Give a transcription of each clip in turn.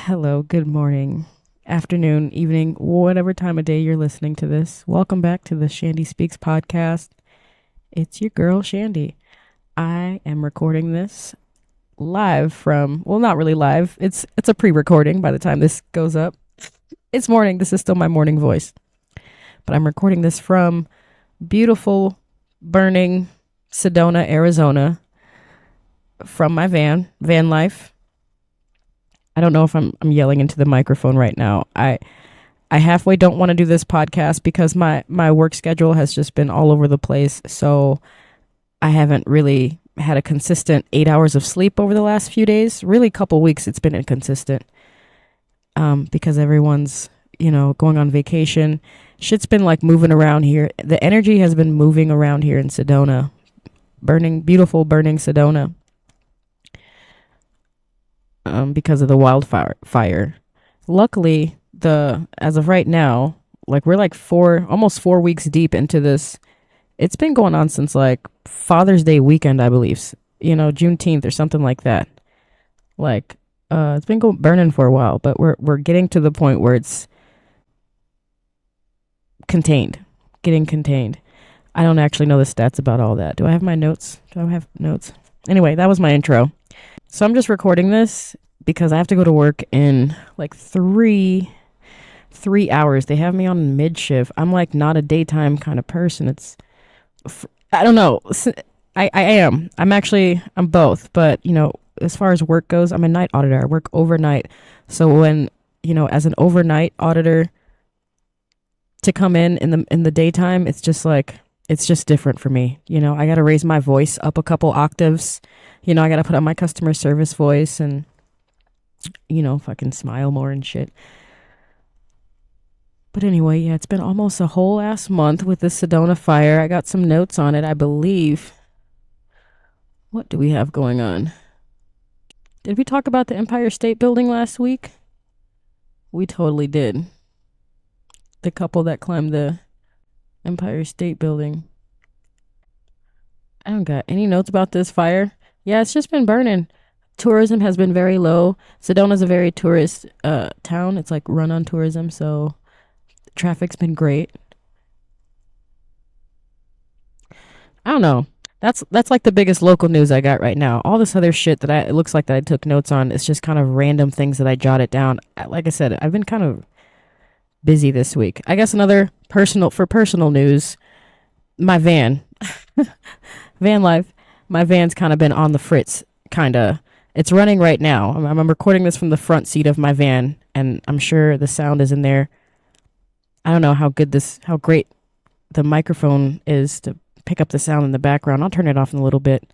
Hello, good morning, afternoon, evening, whatever time of day you're listening to this. Welcome back to the Chandie Speaks podcast. It's your girl, Chandie. I am recording this live from, well, not really live. It's a pre-recording by the time this goes up. It's morning. This is still my morning voice. But I'm recording this from beautiful, burning Sedona, Arizona, from my Vanlife. I don't know if I'm yelling into the microphone right now. I halfway don't want to do this podcast because my work schedule has just been all over the place. So I haven't really had a consistent 8 hours of sleep over the last few days. Really, couple weeks it's been inconsistent because everyone's, going on vacation. Shit's been like moving around here. The energy has been moving around here in Sedona. Beautiful burning Sedona. Because of the wildfire. Luckily, as of right now, like we're like almost 4 weeks deep into this. It's been going on since like Father's Day weekend, I believe. Juneteenth or something like that. Like, it's been burning for a while, but we're getting to the point where it's getting contained. I don't actually know the stats about all that. Do I have my notes? Anyway, that was my intro. So I'm just recording this because I have to go to work in like three hours. They have me on mid shift. I'm like not a daytime kind of person. I don't know. I am. I'm both. But, as far as work goes, I'm a night auditor. I work overnight. So when, as an overnight auditor to come in the daytime, it's just different for me. I got to raise my voice up a couple octaves. I got to put on my customer service voice and, fucking smile more and shit. But anyway, yeah, it's been almost a whole ass month with the Sedona fire. I got some notes on it, I believe. What do we have going on? Did we talk about the Empire State Building last week? We totally did. The couple that climbed the Empire State Building. I don't got any notes about this fire. Yeah, it's just been burning. Tourism has been very low. Sedona's a very tourist town. It's like run on tourism, so traffic's been great. I don't know. That's like the biggest local news I got right now. All this other shit it looks like that I took notes on, it's just kind of random things that I jotted down. Like I said, I've been kind of busy this week. I guess another personal news, my van. Vanlife. My van's kind of been on the fritz, It's running right now. I'm recording this from the front seat of my van, and I'm sure the sound is in there. I don't know how great the microphone is to pick up the sound in the background. I'll turn it off in a little bit.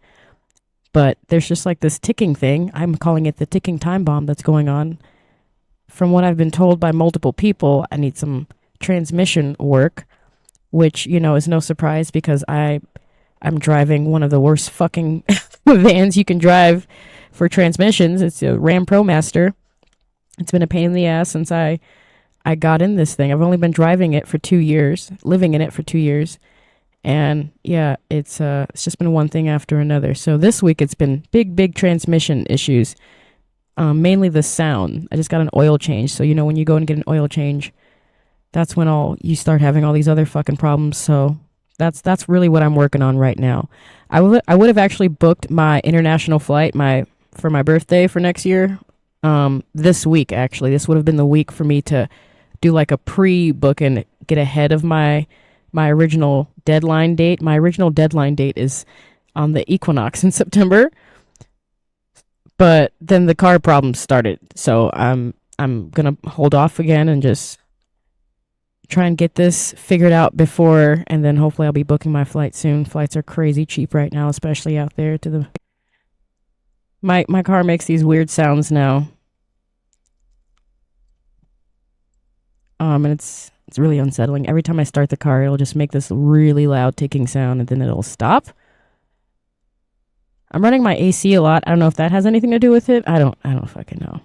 But there's just like this ticking thing. I'm calling it the ticking time bomb that's going on. From what I've been told by multiple people, I need some transmission work, which, is no surprise because I'm driving one of the worst fucking vans you can drive for transmissions. It's a Ram ProMaster. It's been a pain in the ass since I got in this thing. I've only been driving it for 2 years, living in it for 2 years. And yeah, it's just been one thing after another. So this week it's been big transmission issues. Mainly the sound. I just got an oil change. So, when you go and get an oil change, that's when you start having all these other fucking problems. So that's really what I'm working on right now. I would have actually booked my international flight for my birthday for next year. This week, actually. This would have been the week for me to do like a pre-book and get ahead of my original deadline date. My original deadline date is on the equinox in September. But then the car problems started. So I'm going to hold off again and just try and get this figured out before, and then hopefully I'll be booking my flight soon. Flights are crazy cheap right now, especially out there to the... My car makes these weird sounds now. And it's really unsettling. Every time I start the car, it'll just make this really loud ticking sound, and then it'll stop. I'm running my AC a lot. I don't know if that has anything to do with it. I don't fucking know.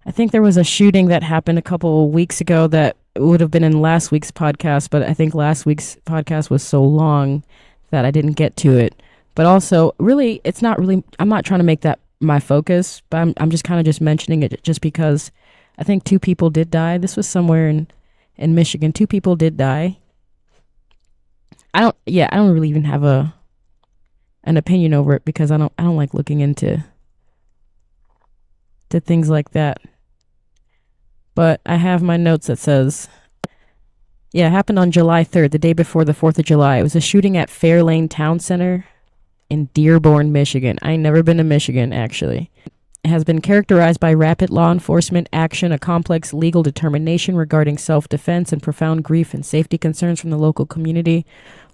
I think there was a shooting that happened a couple weeks ago that would have been in last week's podcast, but I think last week's podcast was so long that I didn't get to it. But also, really, I'm not trying to make that my focus, but I'm just kind of just mentioning it just because I think 2 people did die. This was somewhere in Michigan. 2 people did die. I don't really even have an opinion over it because I don't like looking into things like that. But I have my notes that says, yeah, it happened on July 3rd, the day before the 4th of July. It was a shooting at Fairlane Town Center in Dearborn, Michigan. I ain't never been to Michigan, actually. It has been characterized by rapid law enforcement action, a complex legal determination regarding self-defense, and profound grief and safety concerns from the local community.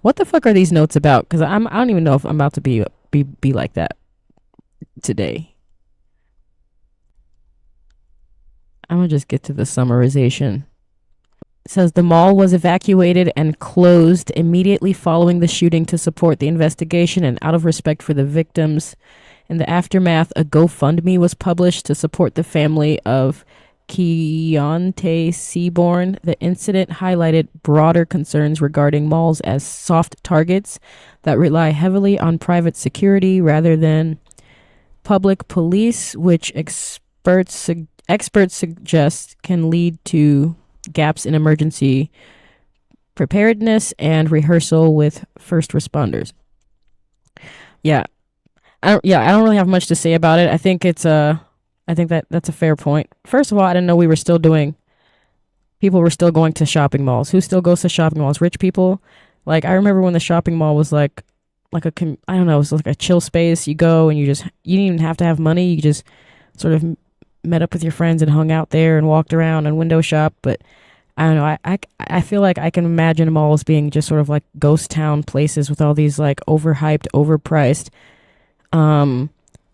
What the fuck are these notes about? Because I don't even know if I'm about to be like that today. I'm gonna just get to the summarization. It says the mall was evacuated and closed immediately following the shooting to support the investigation and out of respect for the victims. In the aftermath, a GoFundMe was published to support the family of Keontae Seaborn. The incident highlighted broader concerns regarding malls as soft targets that rely heavily on private security rather than public police, which experts suggest can lead to gaps in emergency preparedness and rehearsal with first responders. I don't really have much to say about it. I think that's a fair point. First of all, I didn't know people were still going to shopping malls. Who still goes to shopping malls? Rich people. Like, I remember when the shopping mall was like I don't know, it was like a chill space. You go and you didn't even have to have money. You just sort of met up with your friends and hung out there and walked around and window shop. But I don't know. I feel like I can imagine malls being just sort of like ghost town places with all these like overhyped, overpriced,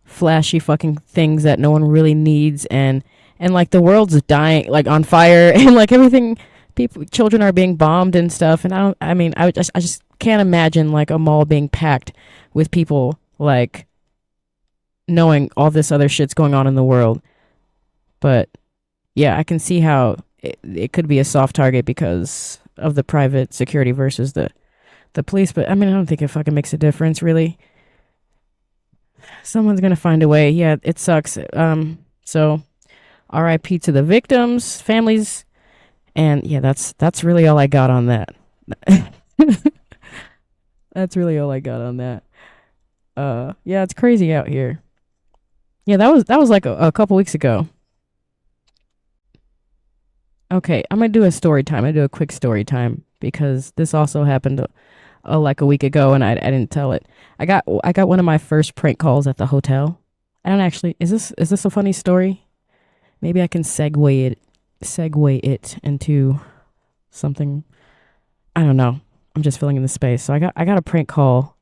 flashy fucking things that no one really needs, and like the world's dying, like on fire, and like everything, children are being bombed and stuff. And I just can't imagine like a mall being packed with people like knowing all this other shit's going on in the world. But yeah, I can see how it could be a soft target because of the private security versus the police. But I mean, I don't think it fucking makes a difference, really. Someone's gonna find a way. Yeah, it sucks. So RIP to the victims, families, and yeah, that's really all I got on that. That's really all I got on that. Yeah, it's crazy out here. Yeah, that was like a couple weeks ago. Okay, I'm gonna do a story time. I'm gonna do a quick story time because this also happened like a week ago, and I didn't tell it. I got one of my first prank calls at the hotel. I don't actually. Is this a funny story? Maybe I can segue it into something. I don't know. I'm just filling in the space. So I got a prank call.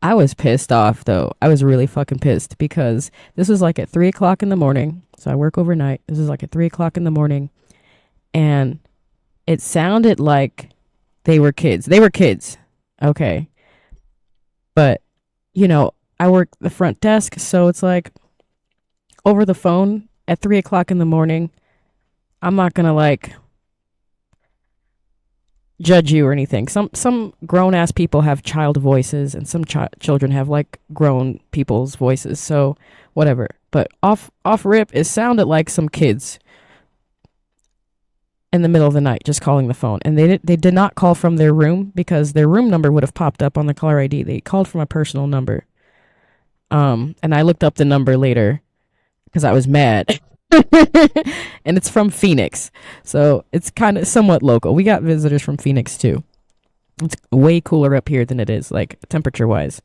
I was pissed off though. I was really fucking pissed because this was like at 3:00 in the morning. So I work overnight. This is like at 3:00 in the morning, and it sounded like they were kids. They were kids. Okay. But, I work the front desk, so it's like over the phone at 3:00 in the morning, I'm not going to like judge you or anything. Some grown ass people have child voices, and some children have like grown people's voices. So whatever. But off rip, it sounded like some kids in the middle of the night just calling the phone, and they did not call from their room because their room number would have popped up on the caller ID. They called from a personal number. And I looked up the number later because I was mad. And it's from Phoenix, so it's kind of somewhat local. We got visitors from Phoenix too. It's way cooler up here than it is like temperature wise.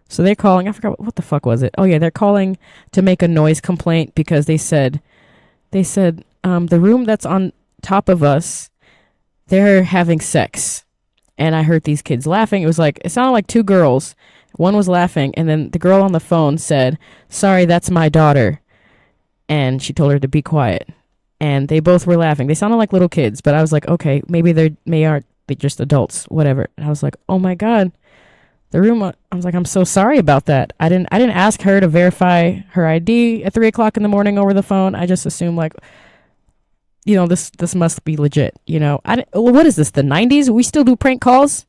So they're calling. I forgot what the fuck was it. Oh yeah, they're calling to make a noise complaint because they said the room that's on top of us, they're having sex. And I heard these kids laughing. It sounded like 2 girls. One was laughing, and then the girl on the phone said, "Sorry, that's my daughter." And she told her to be quiet. And they both were laughing. They sounded like little kids, but I was like, okay, maybe they're just adults, whatever. And I was like, oh my God, the room. I was like, I'm so sorry about that. I didn't ask her to verify her ID at 3:00 in the morning over the phone. I just assumed like, this must be legit. What is this? The 90s? We still do prank calls?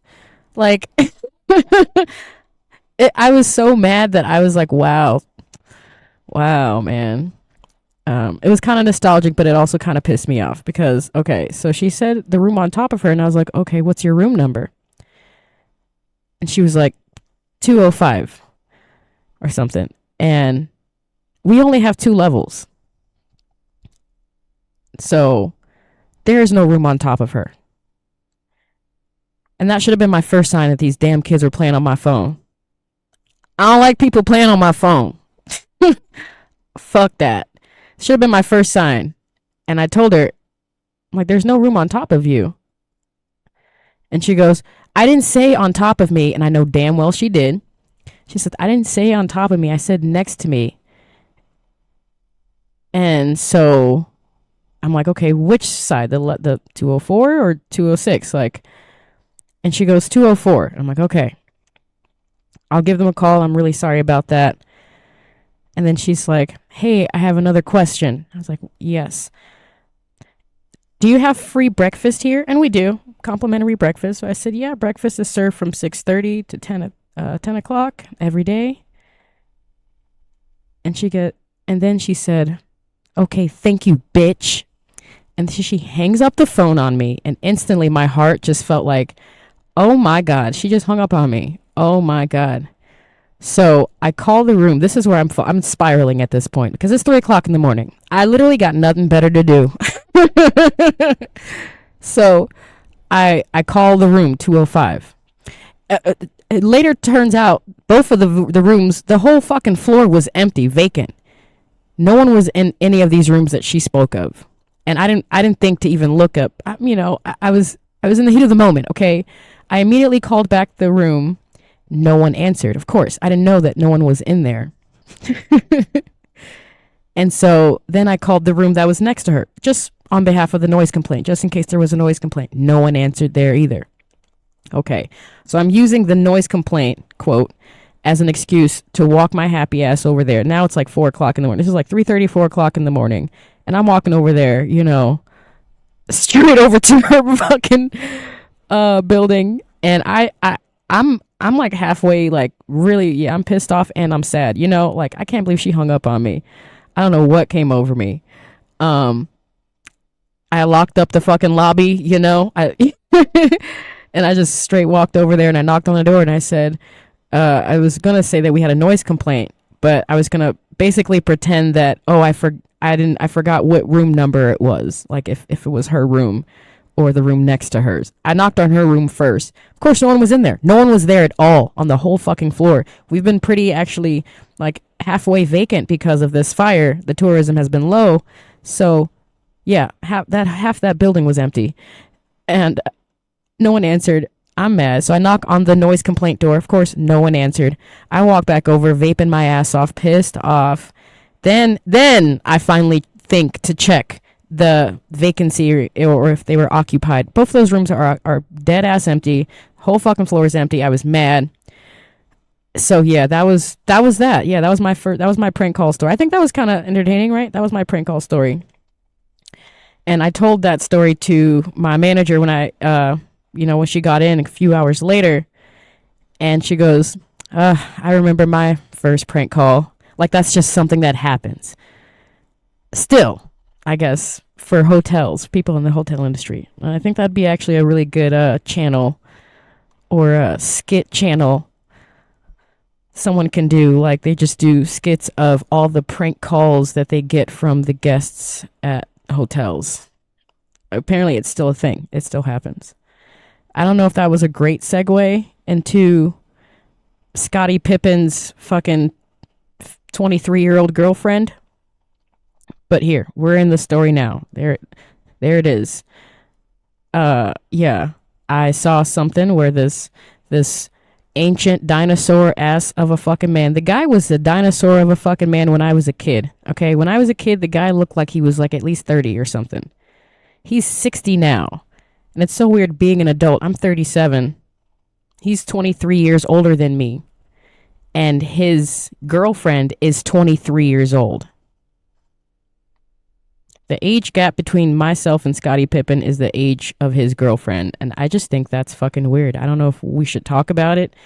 Like, I was so mad that I was like, wow, wow, man. It was kind of nostalgic, but it also kind of pissed me off because, okay, so she said the room on top of her, and I was like, okay, what's your room number? And she was like, 205 or something. And we only have 2 levels. So there is no room on top of her. And that should have been my first sign that these damn kids were playing on my phone. I don't like people playing on my phone. Fuck that. Should have been my first sign. And I told her, I'm like, there's no room on top of you. And she goes, I didn't say on top of me. And I know damn well she did. She said, I didn't say on top of me. I said next to me. And so I'm like, okay, which side? The 204 or 206? Like, and she goes, 204. I'm like, okay, I'll give them a call. I'm really sorry about that. And then she's like, hey, I have another question. I was like, yes. Do you have free breakfast here? And we do. Complimentary breakfast. So I said, yeah, breakfast is served from 6:30 to 10 o'clock every day. And then she said, okay, thank you, bitch. And she hangs up the phone on me. And instantly my heart just felt like, oh my God, she just hung up on me. Oh my God. So I call the room. This is where I'm spiraling at this point because it's 3 o'clock in the morning. I literally got nothing better to do. So I call the room 205. It later turns out both of the rooms, the whole fucking floor was empty, vacant. No one was in any of these rooms that she spoke of. And I didn't think to even look up. I was in the heat of the moment, okay? I immediately called back the room. No one answered. Of course, I didn't know that no one was in there. And so then I called the room that was next to her, just on behalf of the noise complaint, just in case there was a noise complaint. No one answered there either. Okay, so I'm using the noise complaint, quote, as an excuse to walk my happy ass over there. Now it's like 4 o'clock in the morning. This is like 3:30, 4 o'clock in the morning. And I'm walking over there, straight over to her fucking building. And I'm like halfway, like, really, yeah, I'm pissed off and I'm sad. Like, I can't believe she hung up on me. I don't know what came over me. I locked up the fucking lobby, and I just straight walked over there and I knocked on the door and I said, I was going to say that we had a noise complaint, but I was going to basically pretend that, I forgot what room number it was. Like if it was her room or the room next to hers. I knocked on her room first. Of course, no one was in there. No one was there at all on the whole fucking floor. We've been pretty actually like halfway vacant because of this fire. The tourism has been low. So yeah, half that building was empty and no one answered. I'm mad. So I knock on the noise complaint door. Of course, no one answered. I walk back over, vaping my ass off, pissed off. Then I finally think to check the vacancy or if they were occupied. Both of those rooms are dead ass empty. Whole fucking floor is empty. I was mad. So yeah, that was that. Yeah, that was my prank call story. I think that was kind of entertaining, right? That was my prank call story. And I told that story to my manager when when she got in a few hours later, and she goes, I remember my first prank call. Like, that's just something that happens. Still, I guess, for hotels, people in the hotel industry. I think that'd be actually a really good channel or a skit channel someone can do. Like, they just do skits of all the prank calls that they get from the guests at hotels. Apparently, it's still a thing. It still happens. I don't know if that was a great segue into Scottie Pippen's fucking 23-year-old girlfriend. But here, we're in the story now. There it is. Yeah, I saw something where this ancient dinosaur ass of a fucking man. The guy was the dinosaur of a fucking man when I was a kid. Okay, when I was a kid, the guy looked like he was like at least 30 or something. He's 60 now. And it's so weird being an adult. I'm 37. He's 23 years older than me. And his girlfriend is 23 years old. The age gap between myself and Scottie Pippen is the age of his girlfriend. And I just think that's fucking weird. I don't know if we should talk about it.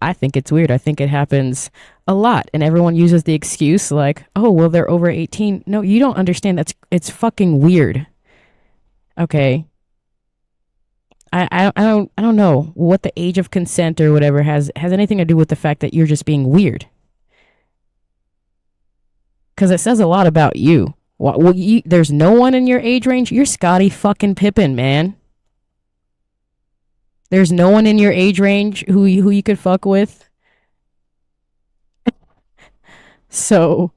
I think it's weird. I think it happens a lot, and everyone uses the excuse like, "Oh, well, they're over 18." No, you don't understand. It's fucking weird. Okay. I don't know what the age of consent or whatever has anything to do with the fact that you're just being weird. Because it says a lot about you. Well, there's no one in your age range. You're Scottie fucking Pippen, man. There's no one in your age range who you could fuck with. So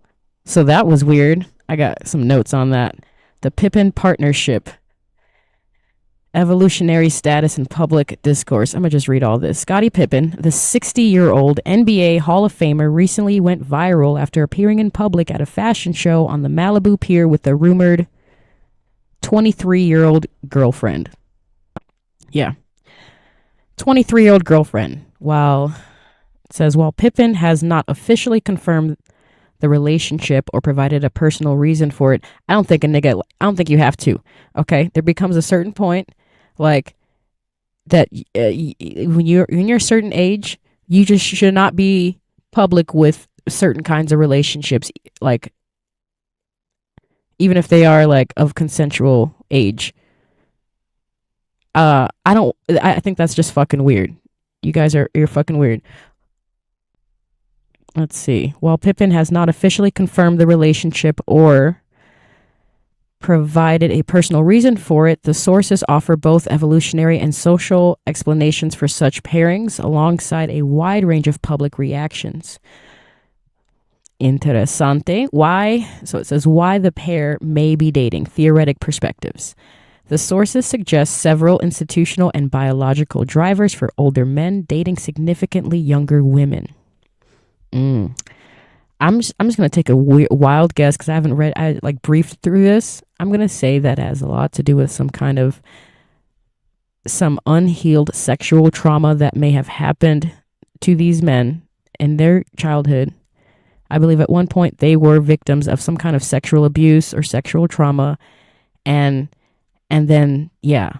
that was weird. I got some notes on that. The Pippen partnership. Evolutionary status in public discourse. I'm going to just read all this. Scottie Pippen, the 60-year-old NBA Hall of Famer, recently went viral after appearing in public at a fashion show on the Malibu Pier with the rumored 23-year-old girlfriend. Yeah. 23-year-old girlfriend. While Pippen has not officially confirmed the relationship or provided a personal reason for it, I don't think you have to. Okay? There becomes a certain point like that when you're a certain age, you just should not be public with certain kinds of relationships, like even if they are like of consensual age. I think that's just fucking weird. You're fucking weird. Let's see. While Pippen has not officially confirmed the relationship or provided a personal reason for it, the sources offer both evolutionary and social explanations for such pairings alongside a wide range of public reactions. Interessante. Why? So it says why the pair may be dating. Theoretic perspectives. The sources suggest several institutional and biological drivers for older men dating significantly younger women. I'm just going to take a wild guess because I like briefed through this. I'm going to say that has a lot to do with some unhealed sexual trauma that may have happened to these men in their childhood. I believe at one point they were victims of some kind of sexual abuse or sexual trauma. And then, yeah,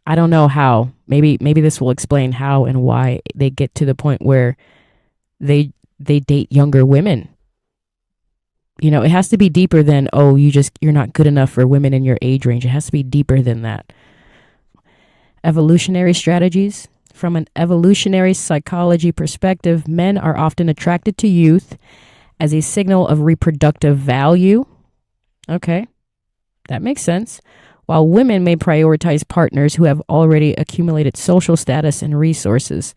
I don't know how. Maybe this will explain how and why they get to the point where they date younger women. You know, it has to be deeper than, oh, you're not good enough for women in your age range. It has to be deeper than that. Evolutionary strategies. From an evolutionary psychology perspective, men are often attracted to youth as a signal of reproductive value. Okay, that makes sense. While women may prioritize partners who have already accumulated social status and resources.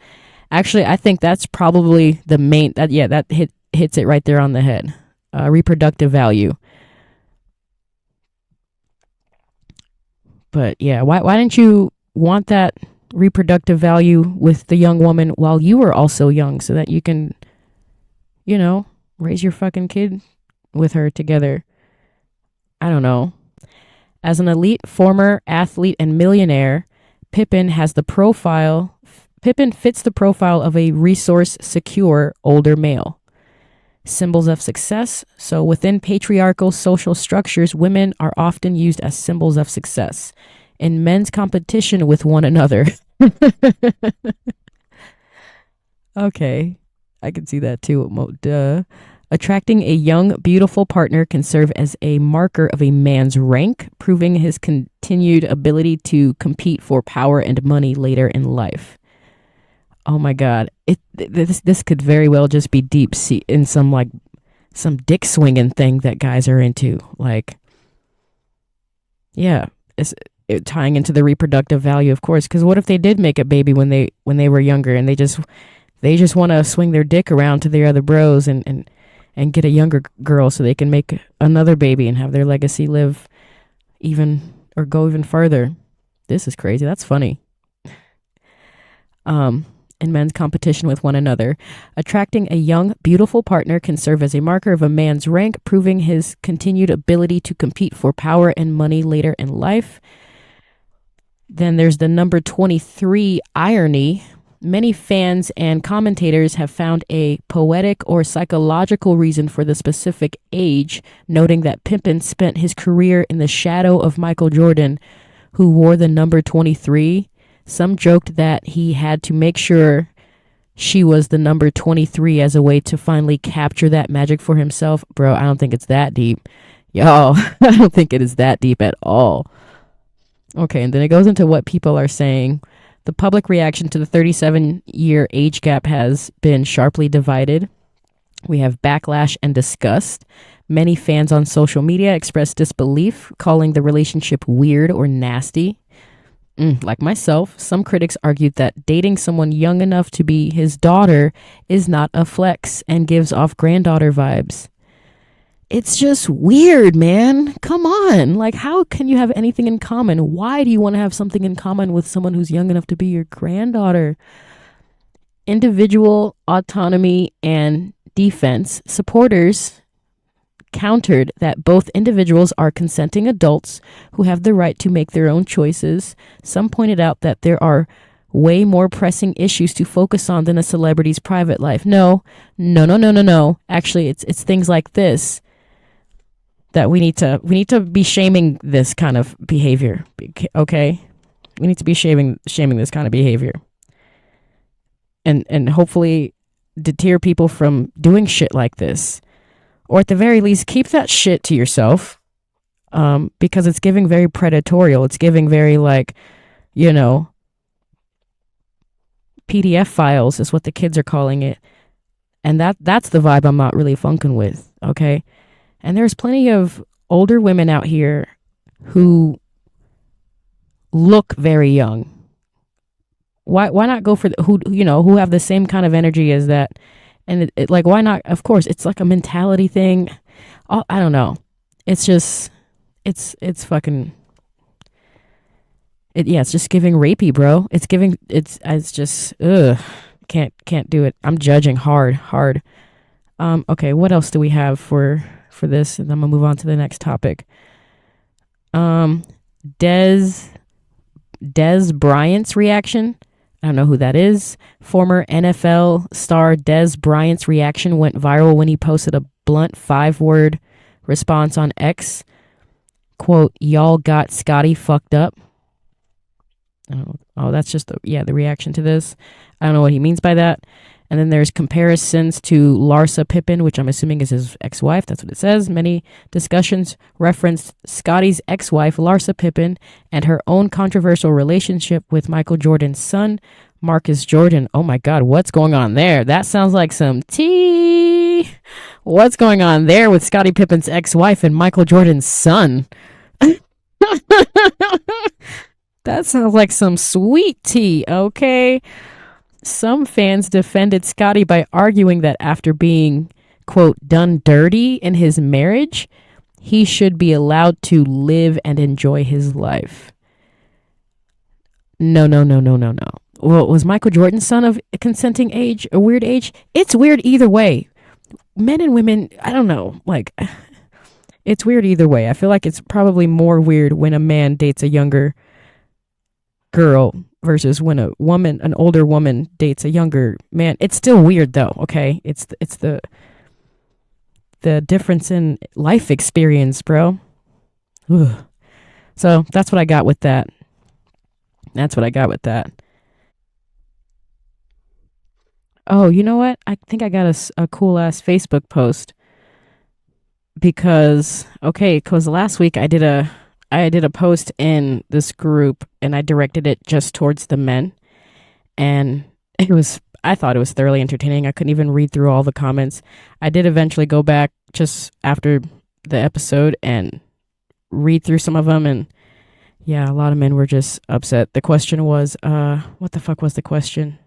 Actually, I think that's probably the main, that hits it right there on the head. Reproductive value. But yeah, why didn't you want that reproductive value with the young woman while you were also young so that you can, raise your fucking kid with her together? I don't know. As an elite former athlete and millionaire, Pippen fits the profile of a resource-secure older male. Symbols of success. So within patriarchal social structures, women are often used as symbols of success in men's competition with one another. Okay, I can see that too. Duh. Attracting a young, beautiful partner can serve as a marker of a man's rank, proving his continued ability to compete for power and money later in life. Oh my God, this could very well just be deep sea in some dick swinging thing that guys are into. Like, yeah, tying into the reproductive value, of course. Because what if they did make a baby when they were younger and they just want to swing their dick around to their other bros and get a younger girl so they can make another baby and have their legacy live go even further. This is crazy. That's funny. In men's competition with one another. Attracting a young, beautiful partner can serve as a marker of a man's rank, proving his continued ability to compete for power and money later in life. Then there's the number 23 irony. Many fans and commentators have found a poetic or psychological reason for the specific age, noting that Pippen spent his career in the shadow of Michael Jordan, who wore the number 23. Some joked that he had to make sure she was the number 23 as a way to finally capture that magic for himself. Bro, I don't think it's that deep. Y'all, I don't think it is that deep at all. Okay, and then it goes into what people are saying. The public reaction to the 37-year age gap has been sharply divided. We have backlash and disgust. Many fans on social media expressed disbelief, calling the relationship weird or nasty. Like myself, some critics argued that dating someone young enough to be his daughter is not a flex and gives off granddaughter vibes. It's just weird, man. Come on. Like, how can you have anything in common? Why do you want to have something in common with someone who's young enough to be your granddaughter? Individual autonomy and defense supporters countered that both individuals are consenting adults who have the right to make their own choices. Some pointed out that there are way more pressing issues to focus on than a celebrity's private life. No. Actually, it's things like this that we need to be shaming this kind of behavior. Okay? We need to be shaming this kind of behavior. And hopefully deter people from doing shit like this. Or at the very least, keep that shit to yourself, because it's giving very predatorial. It's giving very, like, PDF files is what the kids are calling it. And that's the vibe I'm not really funking with, okay? And there's plenty of older women out here who look very young. Why not go for who have the same kind of energy as that? And it like, why not? Of course, it's like a mentality thing. I don't know. It's just, it's fucking, it's just giving rapey, bro. It's just, can't do it. I'm judging hard. Okay, what else do we have for this? And I'm gonna move on to the next topic. Dez Bryant's reaction. I don't know who that is. Former NFL star Dez Bryant's reaction went viral when he posted a blunt 5-word response on X. Quote, "Y'all got Scottie fucked up." Oh, that's just the reaction to this. I don't know what he means by that. And then there's comparisons to 𝙎Pippen, which I'm assuming is his ex-wife. That's what it says. Many discussions referenced Scottie's ex-wife, 𝙎Pippen, and her own controversial relationship with Michael Jordan's son, Marcus Jordan. Oh my God, what's going on there? That sounds like some tea. What's going on there with Scottie Pippen's ex-wife and Michael Jordan's son? That sounds like some sweet tea, okay? Some fans defended Scottie by arguing that after being, quote, done dirty in his marriage, he should be allowed to live and enjoy his life. No. Well, was Michael Jordan's son of a consenting age, a weird age? It's weird either way. Men and women, I don't know, like, it's weird either way. I feel like it's probably more weird when a man dates a younger girl versus when an older woman dates a younger man. It's still weird though, okay? It's the difference in life experience, bro. Ugh. So that's what I got with that. Oh, you know what? I think I got a cool ass Facebook post because last week I did a post in this group and I directed it just towards the men, and I thought it was thoroughly entertaining. I couldn't even read through all the comments. I did eventually go back just after the episode and read through some of them, and yeah, a lot of men were just upset. The question was, what the fuck was the question?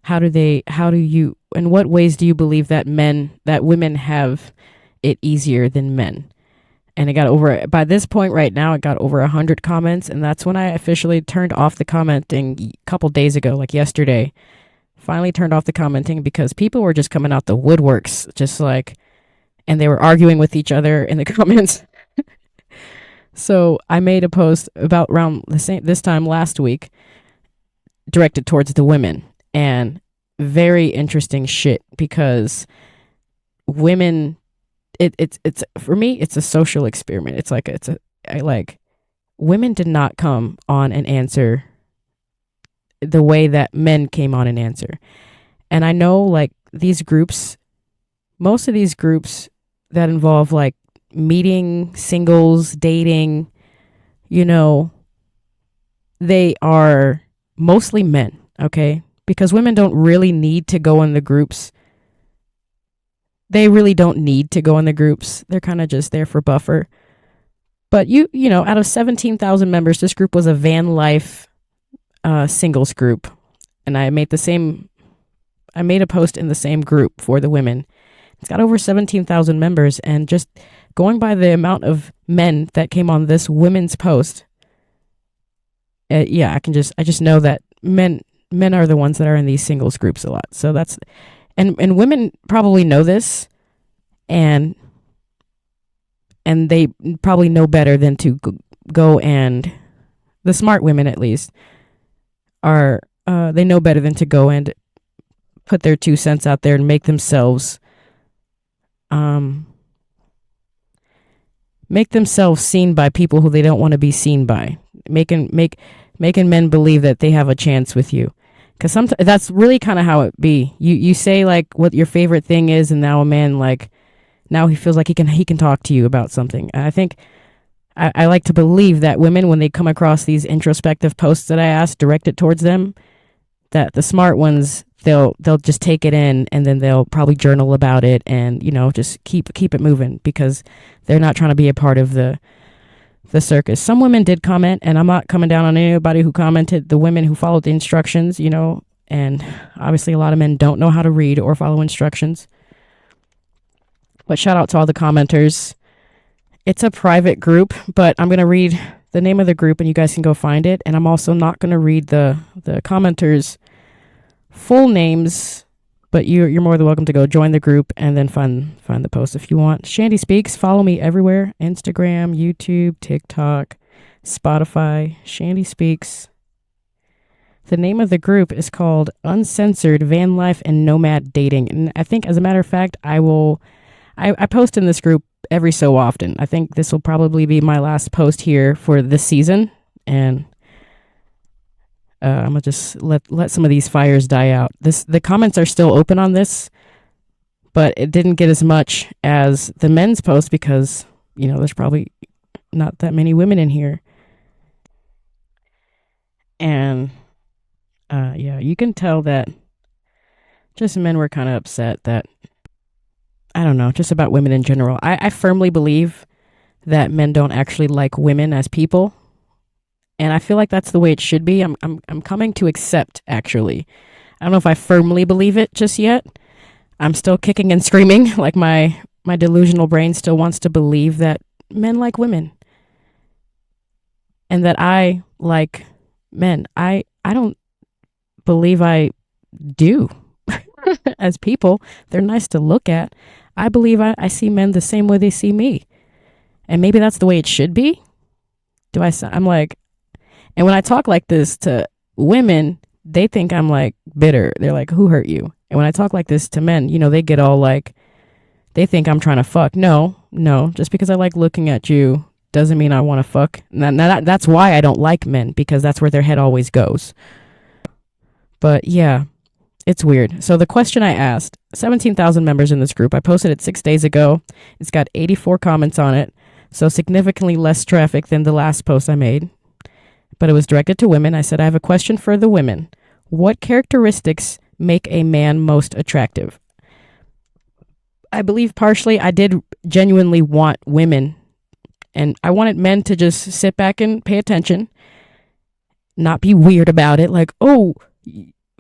In what ways do you believe that women have it easier than men? And by this point right now, it got over 100 comments. And that's when I officially turned off the commenting a couple days ago, like yesterday. Finally turned off the commenting because people were just coming out the woodworks, and they were arguing with each other in the comments. So I made a post about around this time last week directed towards the women. And very interesting shit because women... It's for me, it's a social experiment. Women did not come on and answer the way that men came on and answer. And I know like these groups, most of these groups that involve like meeting, singles, dating, you know, they are mostly men, okay? Because women don't really need to go in the groups. They really don't need to go in the groups. They're kind of just there for buffer. But you know, out of 17,000 members, this group was a Vanlife singles group. And I made a post in the same group for the women. It's got over 17,000 members, and just going by the amount of men that came on this women's post, I just know that men are the ones that are in these singles groups a lot. So that's, and women probably know this, and they probably know better than to go, and the smart women at least are, they know better than to go and put their 2 cents out there and make themselves seen by people who they don't want to be seen by, making men believe that they have a chance with you. Because sometimes that's really kind of how it be. You say like what your favorite thing is, and now a man, like, now he feels like he can talk to you about something. And I think I like to believe that women, when they come across these introspective posts that I ask directed towards them, that the smart ones, they'll just take it in, and then they'll probably journal about it, and, you know, just keep it moving, because they're not trying to be a part of the circus. Some women did comment, and I'm not coming down on anybody who commented, the women who followed the instructions, you know, and obviously a lot of men don't know how to read or follow instructions. But shout out to all the commenters. It's a private group, but I'm going to read the name of the group and you guys can go find it. And I'm also not going to read the commenters' full names, but you're more than welcome to go join the group and then find the post if you want. Chandie Speaks. Follow me everywhere: Instagram, YouTube, TikTok, Spotify. Chandie Speaks. The name of the group is called Uncensored Vanlife and Nomad Dating. And I think, as a matter of fact, I post in this group every so often. I think this will probably be my last post here for this season. And I'm going to just let some of these fires die out. The comments are still open on this, but it didn't get as much as the men's post because, you know, there's probably not that many women in here. And yeah, you can tell that just men were kind of upset that, I don't know, just about women in general. I firmly believe that men don't actually like women as people. And I feel like that's the way it should be. I'm coming to accept, actually. I don't know if I firmly believe it just yet. I'm still kicking and screaming. Like my delusional brain still wants to believe that men like women. And that I like men. I don't believe I do as people. They're nice to look at. I believe I see men the same way they see me. And maybe that's the way it should be. I'm like, and when I talk like this to women, they think I'm like bitter. They're like, who hurt you? And when I talk like this to men, you know, they get all like, they think I'm trying to fuck. No, just because I like looking at you doesn't mean I want to fuck. That's why I don't like men, because that's where their head always goes. But yeah, it's weird. So the question I asked, 17,000 members in this group. I posted it 6 days ago. It's got 84 comments on it. So significantly less traffic than the last post I made. But it was directed to women. I said, I have a question for the women. What characteristics make a man most attractive? I believe partially I did genuinely want women, and I wanted men to just sit back and pay attention, not be weird about it. Like, oh,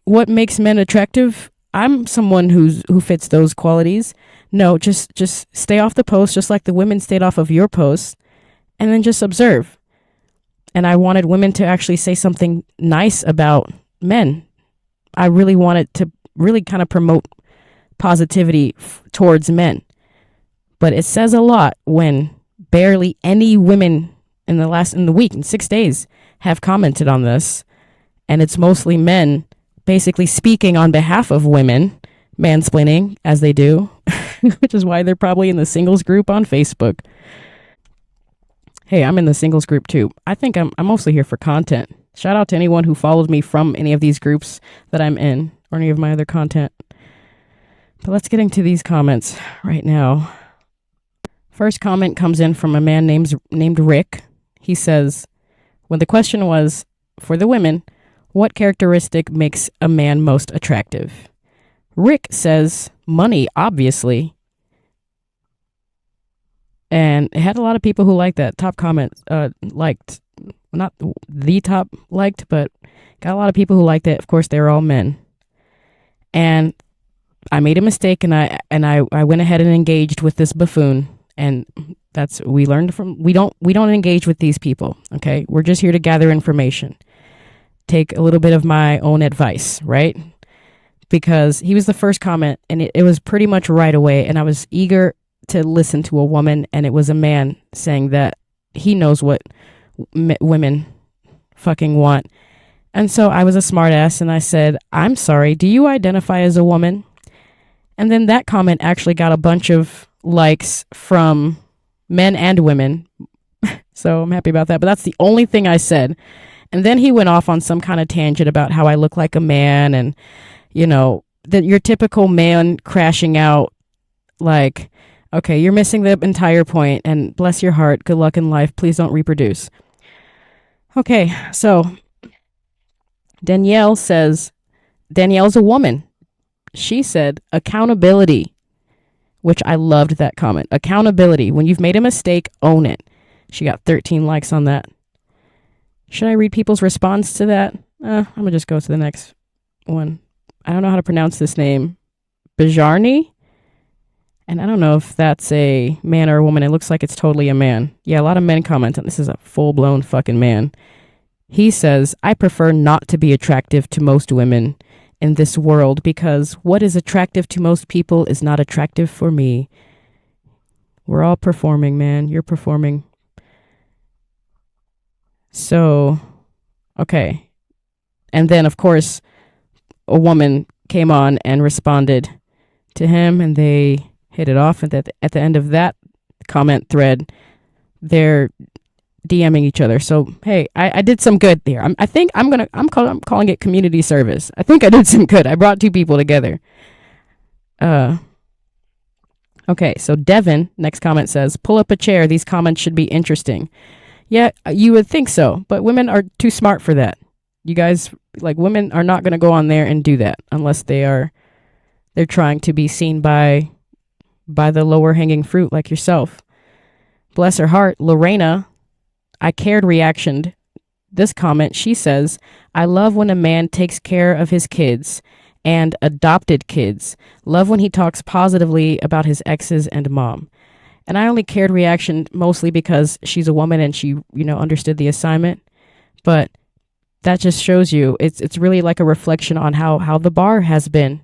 what makes men attractive? I'm someone who fits those qualities. No, just stay off the post, just like the women stayed off of your post, and then just observe. And I wanted women to actually say something nice about men. I really wanted to really kind of promote positivity towards men. But it says a lot when barely any women in the week, in 6 days, have commented on this. And it's mostly men basically speaking on behalf of women, mansplaining as they do, which is why they're probably in the singles group on Facebook. Hey, I'm in the singles group too. I think I'm mostly here for content. Shout out to anyone who followed me from any of these groups that I'm in or any of my other content. But let's get into these comments right now. First comment comes in from a man named Rick. He says, when the question was, for the women, what characteristic makes a man most attractive? Rick says, money, obviously. And it had a lot of people who liked that. Top comment liked, not the top liked, but got a lot of people who liked it. Of course, they were all men. And I made a mistake, and I went ahead and engaged with this buffoon. And that's we learned from we don't engage with these people. Okay, we're just here to gather information, take a little bit of my own advice, right? Because he was the first comment, and it was pretty much right away. And I was eager to listen to a woman, and it was a man saying that he knows what women fucking want. And so I was a smartass, and I said, I'm sorry, do you identify as a woman? And then that comment actually got a bunch of likes from men and women. So I'm happy about that. But that's the only thing I said. And then he went off on some kind of tangent about how I look like a man, and, you know, that your typical man crashing out, like, okay, you're missing the entire point, and bless your heart, good luck in life, please don't reproduce. Okay, so Danielle says, Danielle's a woman. She said accountability, which I loved that comment. Accountability. When you've made a mistake, own it. She got 13 likes on that. Should I read people's response to that? I'm going to just go to the next one. I don't know how to pronounce this name. 𝙎𝙘𝙤𝙤? And I don't know if that's a man or a woman. It looks like it's totally a man. Yeah, a lot of men comment on this. Is a full-blown fucking man. He says, I prefer not to be attractive to most women in this world because what is attractive to most people is not attractive for me. We're all performing, man. You're performing. So, okay. And then, of course, a woman came on and responded to him, and they hit it off. And at the end of that comment thread, they're DMing each other. So, hey, I did some good there. I'm calling it community service. I think I did some good. I brought two people together. Okay, so Devin, next comment says, pull up a chair. These comments should be interesting. Yeah, you would think so, but women are too smart for that. You guys, like, women are not going to go on there and do that unless they're trying to be seen by the lower hanging fruit like yourself. Bless her heart, Lorena, I cared reactioned this comment. She says, I love when a man takes care of his kids and adopted kids. Love when he talks positively about his exes and mom. And I only cared reaction mostly because she's a woman and she, understood the assignment. But that just shows you it's really like a reflection on how the bar has been.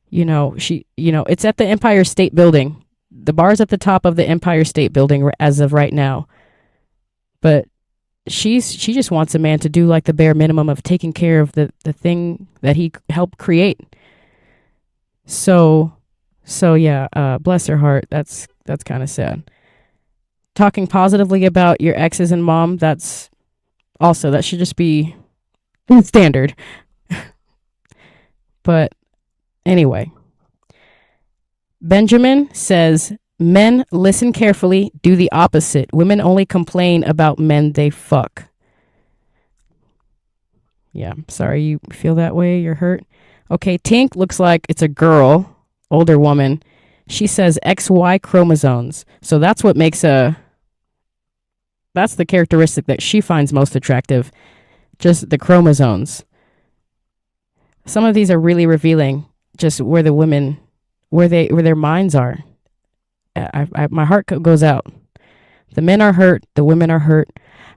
It's at the Empire State Building. The bar's at the top of the Empire State Building as of right now. But she just wants a man to do like the bare minimum of taking care of the thing that he helped create. So yeah, bless her heart. That's kind of sad. Talking positively about your exes and mom, that should just be standard. But anyway, Benjamin says, men listen carefully, do the opposite. Women only complain about men they fuck. Yeah, sorry you feel that way. You're hurt. Okay, Tink looks like it's a girl, older woman. She says XY chromosomes. So that's what makes that's the characteristic that she finds most attractive. Just the chromosomes. Some of these are really revealing just where the women, where their minds are. My heart goes out. The men are hurt. The women are hurt.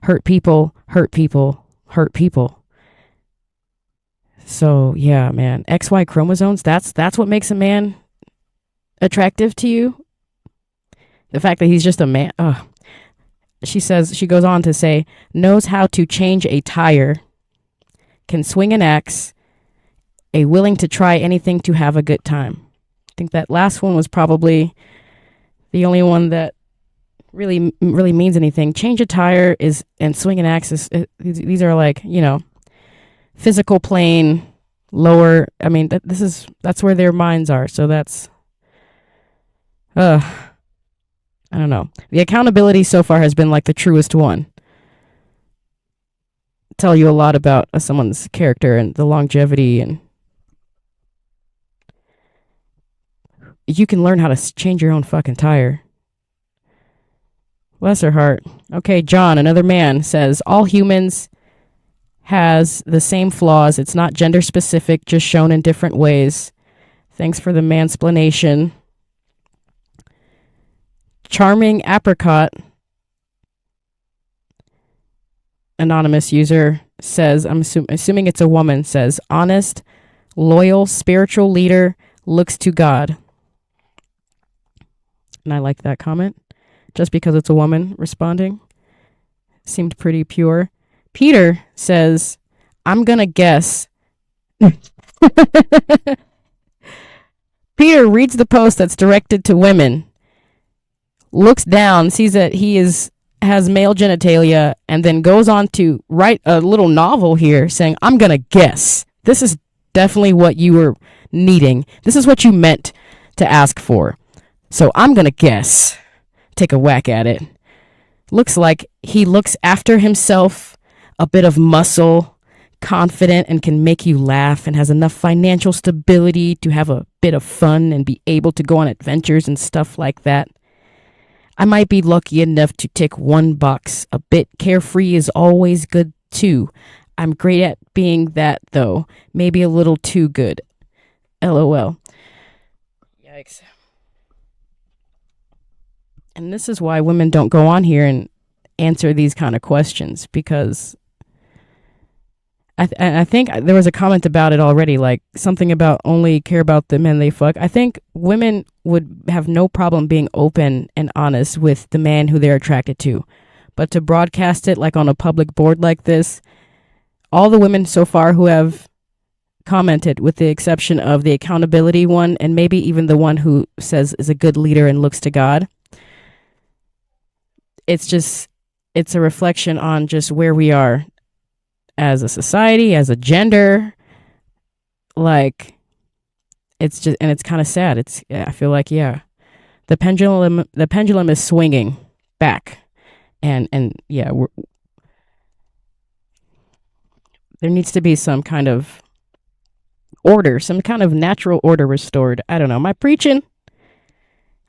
Hurt people, hurt people, hurt people. So yeah, man, XY chromosomes. That's what makes a man attractive to you. The fact that he's just a man. She goes on to say, knows how to change a tire, can swing an axe, a willing to try anything to have a good time. I think that last one was probably the only one that really means anything. Change a tire and swing an axe these are like, physical plane, lower. I mean, that's where their minds are. So that's Uh, I don't know. The accountability so far has been like the truest one. Tell you a lot about someone's character and the longevity, and you can learn how to change your own fucking tire. Bless her heart. Okay, John, another man, says all humans has the same flaws. It's not gender specific, just shown in different ways. Thanks for the mansplanation. Charming apricot, anonymous user, says, I'm assuming it's a woman, says, honest, loyal, spiritual leader, looks to God. And I like that comment. Just because it's a woman responding. Seemed pretty pure. Peter says, I'm going to guess. Peter reads the post that's directed to women, looks down, sees that he has male genitalia, and then goes on to write a little novel here saying, I'm going to guess. This is definitely what you were needing. This is what you meant to ask for. So I'm going to guess. Take a whack at it. Looks like he looks after himself, a bit of muscle, confident, and can make you laugh, and has enough financial stability to have a bit of fun and be able to go on adventures and stuff like that. I might be lucky enough to tick one box. A bit carefree is always good too. I'm great at being that though. Maybe a little too good. LOL. Yikes. And this is why women don't go on here and answer these kind of questions, because I think there was a comment about it already, like something about only care about the men they fuck. I think women would have no problem being open and honest with the man who they're attracted to. But to broadcast it like on a public board like this, all the women so far who have commented, with the exception of the accountability one and maybe even the one who says is a good leader and looks to God, it's a reflection on just where we are as a society, as a gender. Like, it's just, and it's kind of sad. I feel like, yeah, the pendulum is swinging back, and yeah, there needs to be some kind of order, some kind of natural order restored. I don't know. Am I preaching?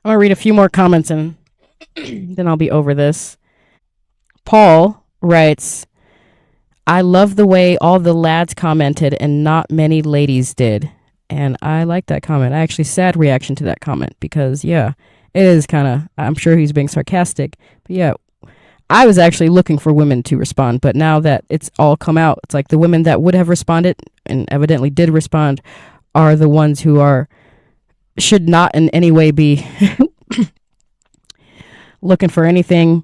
I'm gonna read a few more comments and then I'll be over this. Paul writes, I love the way all the lads commented and not many ladies did. And I like that comment. I actually sad reaction to that comment because, yeah, it is kind of, I'm sure he's being sarcastic. But yeah, I was actually looking for women to respond. But now that it's all come out, it's like the women that would have responded and evidently did respond are the ones who should not in any way be looking for anything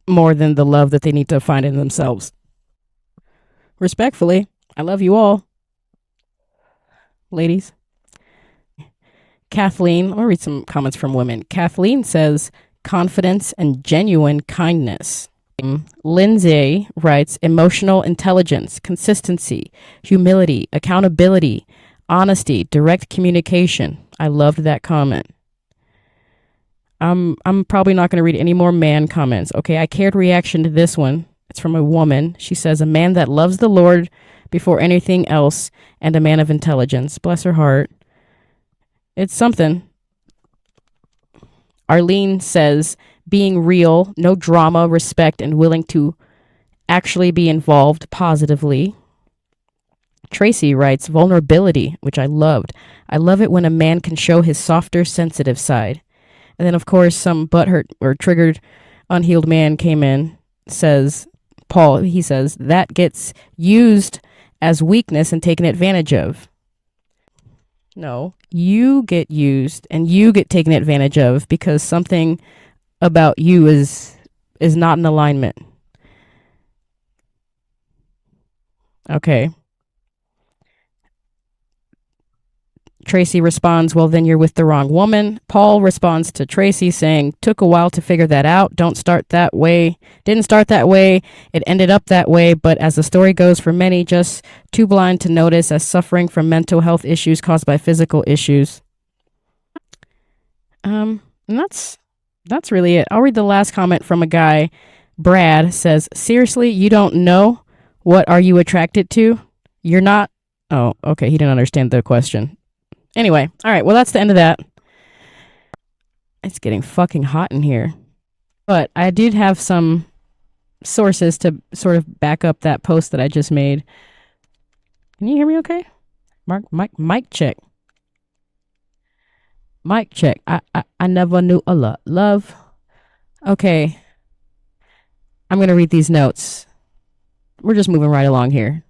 more than the love that they need to find in themselves. Respectfully, I love you all, ladies. Kathleen, I'll read some comments from women. Kathleen says, confidence and genuine kindness. Lindsay writes, emotional intelligence, consistency, humility, accountability, honesty, direct communication. I loved that comment. I'm probably not going to read any more man comments. Okay, I cared reaction to this one. It's from a woman. She says, a man that loves the Lord before anything else and a man of intelligence. Bless her heart. It's something. Arlene says, being real, no drama, respect, and willing to actually be involved positively. Tracy writes, vulnerability, which I loved. I love it when a man can show his softer, sensitive side. And then, of course, some butthurt or triggered, unhealed man came in, says, Paul, he says, that gets used as weakness and taken advantage of. No, you get used and you get taken advantage of because something about you is not in alignment. Okay. Tracy responds, well, then you're with the wrong woman. Paul responds to Tracy saying, took a while to figure that out. Don't start that way. Didn't start that way. It ended up that way. But as the story goes, for many, just too blind to notice as suffering from mental health issues caused by physical issues. And that's really it. I'll read the last comment from a guy. Brad says, seriously, you don't know? What are you attracted to? You're not. Oh, okay. He didn't understand the question. Anyway, all right. Well, that's the end of that. It's getting fucking hot in here. But I did have some sources to sort of back up that post that I just made. Can you hear me okay? Mic check. Mic check. I never knew a lot. Love. Okay. I'm going to read these notes. We're just moving right along here.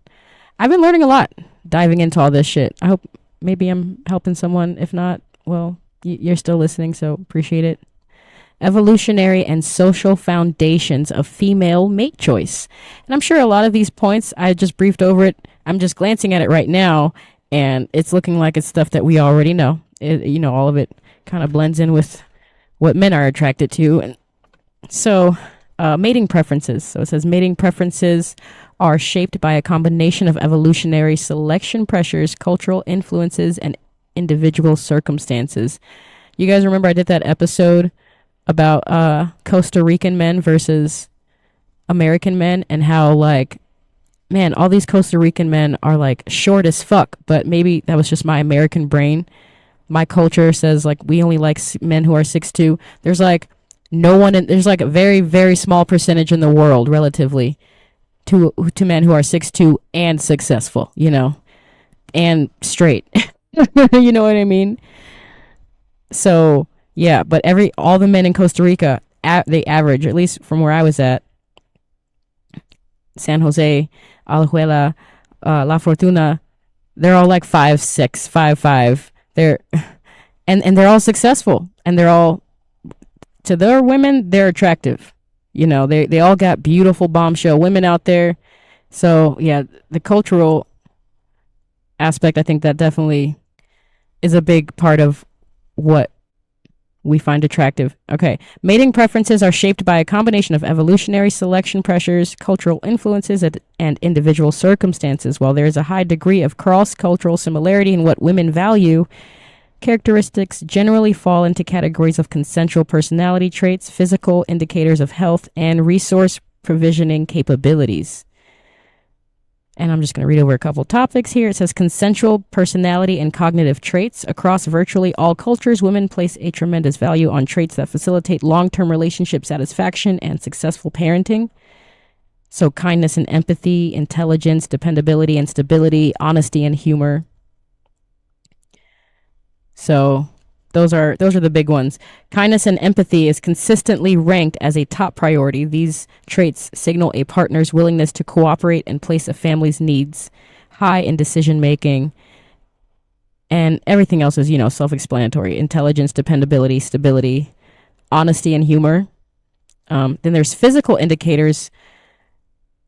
I've been learning a lot, diving into all this shit. I hope maybe I'm helping someone. If not, well, you're still listening, so appreciate it. Evolutionary and social foundations of female mate choice. And I'm sure a lot of these points, I just briefed over it. I'm just glancing at it right now, and it's looking like it's stuff that we already know. All of it kind of blends in with what men are attracted to. And so, mating preferences. So it says mating preferences are shaped by a combination of evolutionary selection pressures, cultural influences, and individual circumstances. You guys remember I did that episode about Costa Rican men versus American men, and how, like, man, all these Costa Rican men are like short as fuck, but maybe that was just my American brain. My culture says like we only like men who are 6'2". There's like there's like a very, very small percentage in the world relatively to men who are 6'2" and successful, and straight. You know what I mean? So yeah, but all the men in Costa Rica, they average, at least from where I was at, San Jose, Alajuela, La Fortuna, they're all like 5'6", 5'5". And they're all successful, and they're all, to their women, they're attractive. They all got beautiful bombshell women out there. So yeah, the cultural aspect, I think that definitely is a big part of what we find attractive. Okay. Mating preferences are shaped by a combination of evolutionary selection pressures, cultural influences, and individual circumstances. While there is a high degree of cross-cultural similarity in what women value, characteristics generally fall into categories of consensual personality traits, physical indicators of health, and resource provisioning capabilities. And I'm just going to read over a couple topics here. It says consensual personality and cognitive traits. Across virtually all cultures, women place a tremendous value on traits that facilitate long-term relationship satisfaction and successful parenting. So kindness and empathy, intelligence, dependability and stability, honesty and humor. So those are the big ones. Kindness and empathy is consistently ranked as a top priority. These traits signal a partner's willingness to cooperate and place a family's needs high in decision making. And everything else is, self-explanatory. Intelligence, dependability, stability, honesty, and humor. Then there's physical indicators.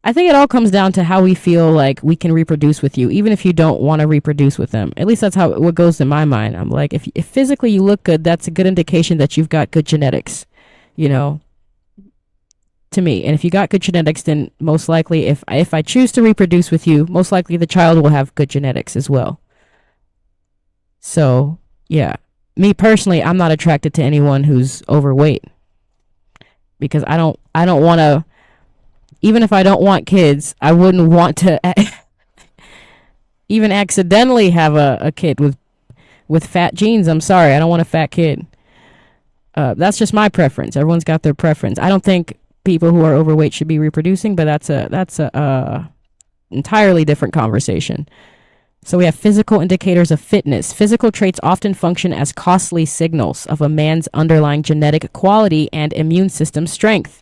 I think it all comes down to how we feel like we can reproduce with you, even if you don't want to reproduce with them. At least that's what goes in my mind. I'm like, if physically you look good, that's a good indication that you've got good genetics, to me. And if you got good genetics, then most likely, if I choose to reproduce with you, most likely the child will have good genetics as well. So yeah, me personally, I'm not attracted to anyone who's overweight, because I don't want to. Even if I don't want kids, I wouldn't want to even accidentally have a kid with fat genes. I'm sorry, I don't want a fat kid. That's just my preference. Everyone's got their preference. I don't think people who are overweight should be reproducing, but that's a entirely different conversation. So we have physical indicators of fitness. Physical traits often function as costly signals of a man's underlying genetic quality and immune system strength.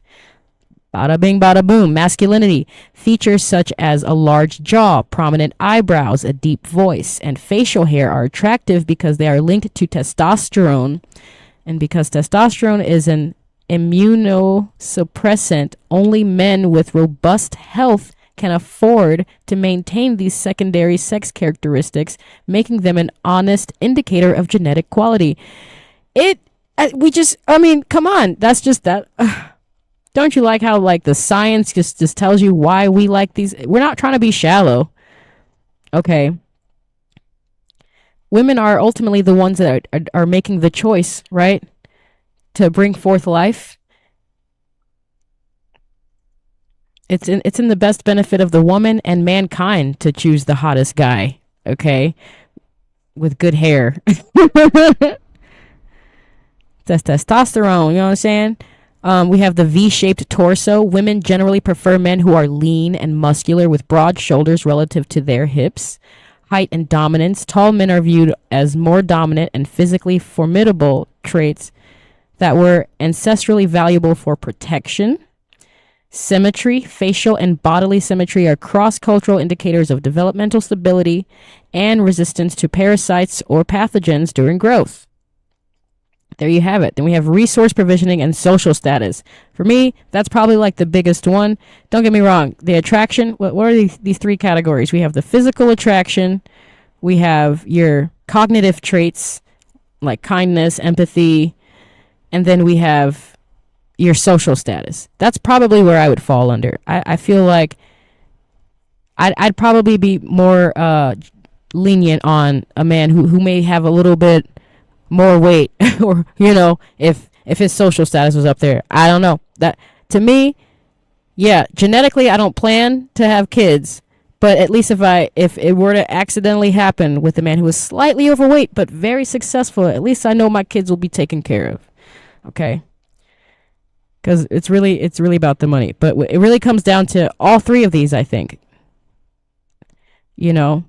Bada bing, bada boom. Masculinity. Features such as a large jaw, prominent eyebrows, a deep voice, and facial hair are attractive because they are linked to testosterone. And because testosterone is an immunosuppressant, only men with robust health can afford to maintain these secondary sex characteristics, making them an honest indicator of genetic quality. Come on. That's just that. Don't you like how the science just tells you why we like these? We're not trying to be shallow. Okay. women are ultimately the ones that are making the choice, right, to bring forth life. It's in the best benefit of the woman and mankind to choose the hottest guy, okay, with good hair. That's testosterone, you know what I'm saying? We have the V-shaped torso. Women generally prefer men who are lean and muscular with broad shoulders relative to their hips. Height and dominance. Tall men are viewed as more dominant and physically formidable traits that were ancestrally valuable for protection. Symmetry. Facial and bodily symmetry are cross-cultural indicators of developmental stability and resistance to parasites or pathogens during growth. There you have it. Then we have resource provisioning and social status. For me, that's probably like the biggest one. Don't get me wrong. The attraction, what are these three categories? We have the physical attraction. We have your cognitive traits like kindness, empathy. And then we have your social status. That's probably where I would fall under. I feel like I'd probably be more lenient on a man who may have a little bit more weight or, you know, if his social status was up there. I don't know. That, to me, yeah, genetically I don't plan to have kids, but at least if it were to accidentally happen with a man who is slightly overweight but very successful, at least I know my kids will be taken care of. Okay? Because it's really about the money. But it really comes down to all three of these, I think. You know,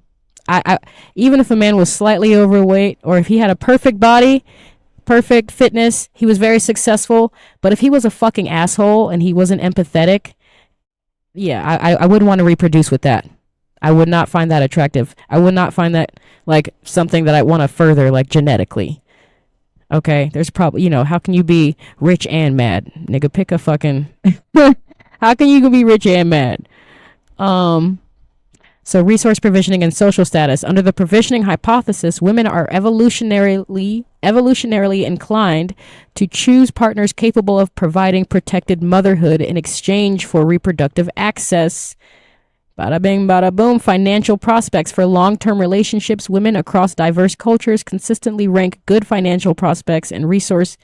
I even if a man was slightly overweight or if he had a perfect body, perfect fitness, he was very successful, but if he was a fucking asshole and he wasn't empathetic, yeah, I wouldn't want to reproduce with that. I would not find that attractive. I would not find that like something that I want to further like genetically. Okay, there's probably, you know, how can you be rich and mad? Nigga, pick a fucking... How can you be rich and mad? So resource provisioning and social status. Under the provisioning hypothesis, women are evolutionarily inclined to choose partners capable of providing protected motherhood in exchange for reproductive access. Bada bing, bada boom. Financial prospects for long-term relationships. Women across diverse cultures consistently rank good financial prospects and resource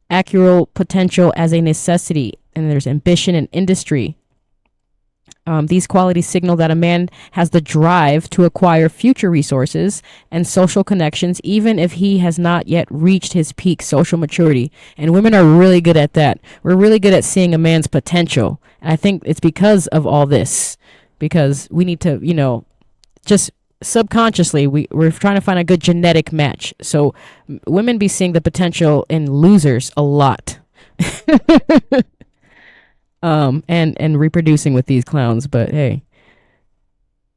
accrual potential as a necessity. And there's ambition and industry. These qualities signal that a man has the drive to acquire future resources and social connections, even if he has not yet reached his peak social maturity. And women are really good at that. We're really good at seeing a man's potential. And I think it's because of all this. Because we need to, you know, just subconsciously, we're trying to find a good genetic match. So women be seeing the potential in losers a lot. And reproducing with these clowns. But hey,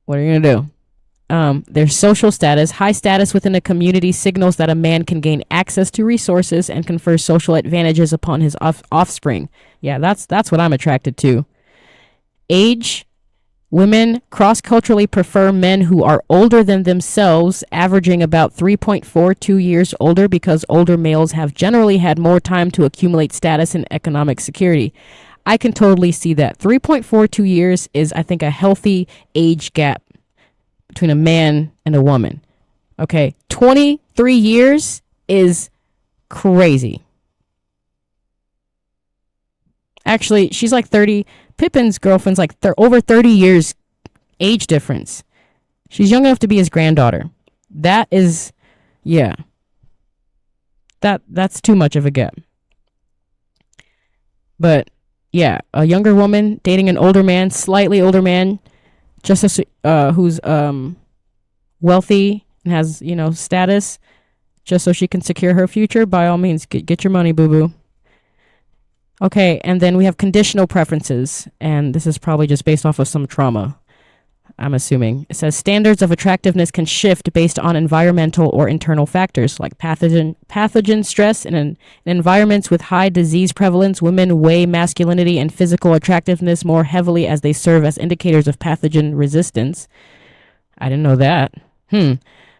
what are you gonna do? Their social status. High status within a community signals that a man can gain access to resources and confer social advantages upon his offspring. Yeah, that's what I'm attracted to. Age. Women cross-culturally prefer men who are older than themselves, averaging about 3.42 years older, because older males have generally had more time to accumulate status and economic security. I can totally see that. 3.42 years is, I think, a healthy age gap between a man and a woman. Okay, 23 years is crazy. Actually, she's like 30. Pippen's girlfriend's like over 30 years age difference. She's young enough to be his granddaughter. That is, yeah. That's too much of a gap. But yeah, a younger woman dating an older man, slightly older man, just as, who's wealthy and has, you know, status, just so she can secure her future. By all means, get your money, boo boo. Okay, and then we have conditional preferences, and this is probably just based off of some trauma, I'm assuming. It says standards of attractiveness can shift based on environmental or internal factors like pathogen stress. In environments with high disease prevalence, women weigh masculinity and physical attractiveness more heavily as they serve as indicators of pathogen resistance. I didn't know that.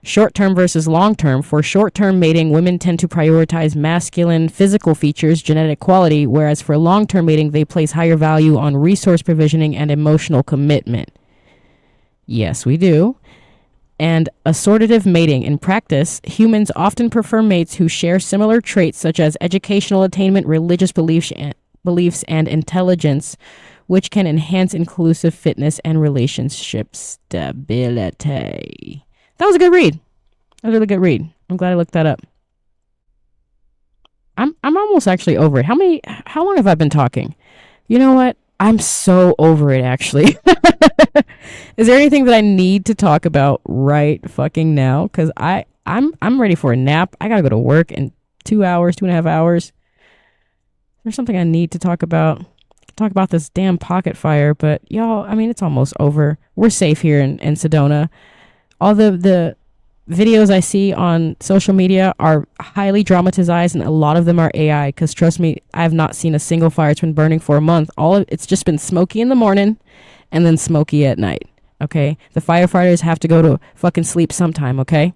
Short-term versus long-term. For short-term mating, women tend to prioritize masculine physical features, genetic quality, whereas for long-term mating, they place higher value on resource provisioning and emotional commitment. Yes, we do. and assortative mating. In practice, humans often prefer mates who share similar traits such as educational attainment, religious beliefs and intelligence, which can enhance inclusive fitness and relationship stability. That was a good read. That was a really good read. I'm glad I looked that up. I'm almost actually over it. How long have I been talking? You know what? I'm so over it, actually. Is there anything that I need to talk about right fucking now? Because I'm ready for a nap. I gotta go to work in 2 hours, 2.5 hours. There's something I need to talk about. Talk about this damn pocket fire, but y'all, I mean, it's almost over. We're safe here in Sedona. All the videos I see on social media are highly dramatized, and a lot of them are AI, because trust me, I have not seen a single fire. It's been burning for a month. It's just been smoky in the morning and then smoky at night. Okay, the firefighters have to go to fucking sleep sometime. Okay,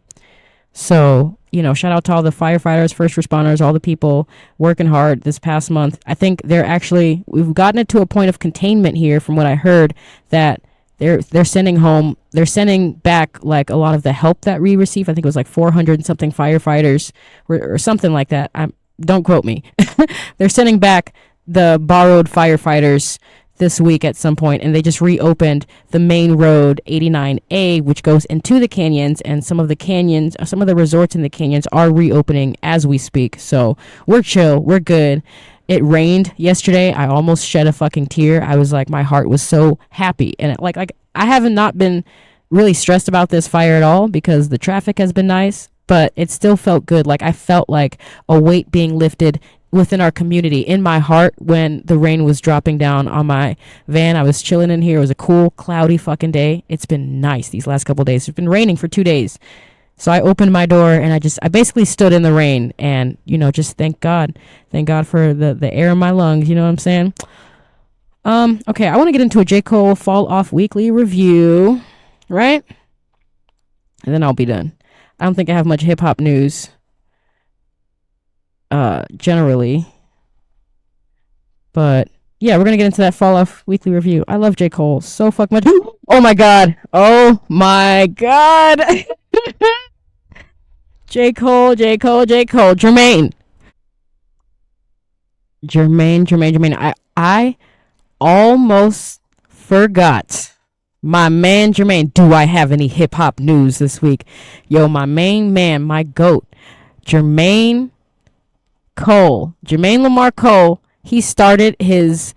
so shout out to all the firefighters, first responders, all the people working hard this past month. I think we've gotten it to a point of containment here, from what I heard, that they're sending back like a lot of the help that we received. I think it was like 400 and something firefighters or something like that. Don't quote me. They're sending back the borrowed firefighters this week at some point, and they just reopened the main road 89A, which goes into the canyons, and some of the resorts in the canyons are reopening as we speak. So we're chill, we're good. It rained yesterday. I almost shed a fucking tear. I was like, my heart was so happy. And like I haven't not been really stressed about this fire at all, because the traffic has been nice, but it still felt good. Like I felt like a weight being lifted within our community in my heart when the rain was dropping down on my van. I was chilling in here. It was a cool, cloudy fucking day. It's been nice these last couple of days. It's been raining for 2 days. So I opened my door and I basically stood in the rain and, just thank God. Thank God for the air in my lungs. You know what I'm saying? Okay, I want to get into a J. Cole Fall Off Weekly review, right? And then I'll be done. I don't think I have much hip hop news, generally. But yeah, we're going to get into that Fall Off Weekly review. I love J. Cole so fuck much. Oh my God. Oh my God. J. Cole. Jermaine. I almost forgot my man Jermaine. Do I have any hip hop news this week? Yo, my main man, my GOAT, Jermaine Lamar Cole, he started his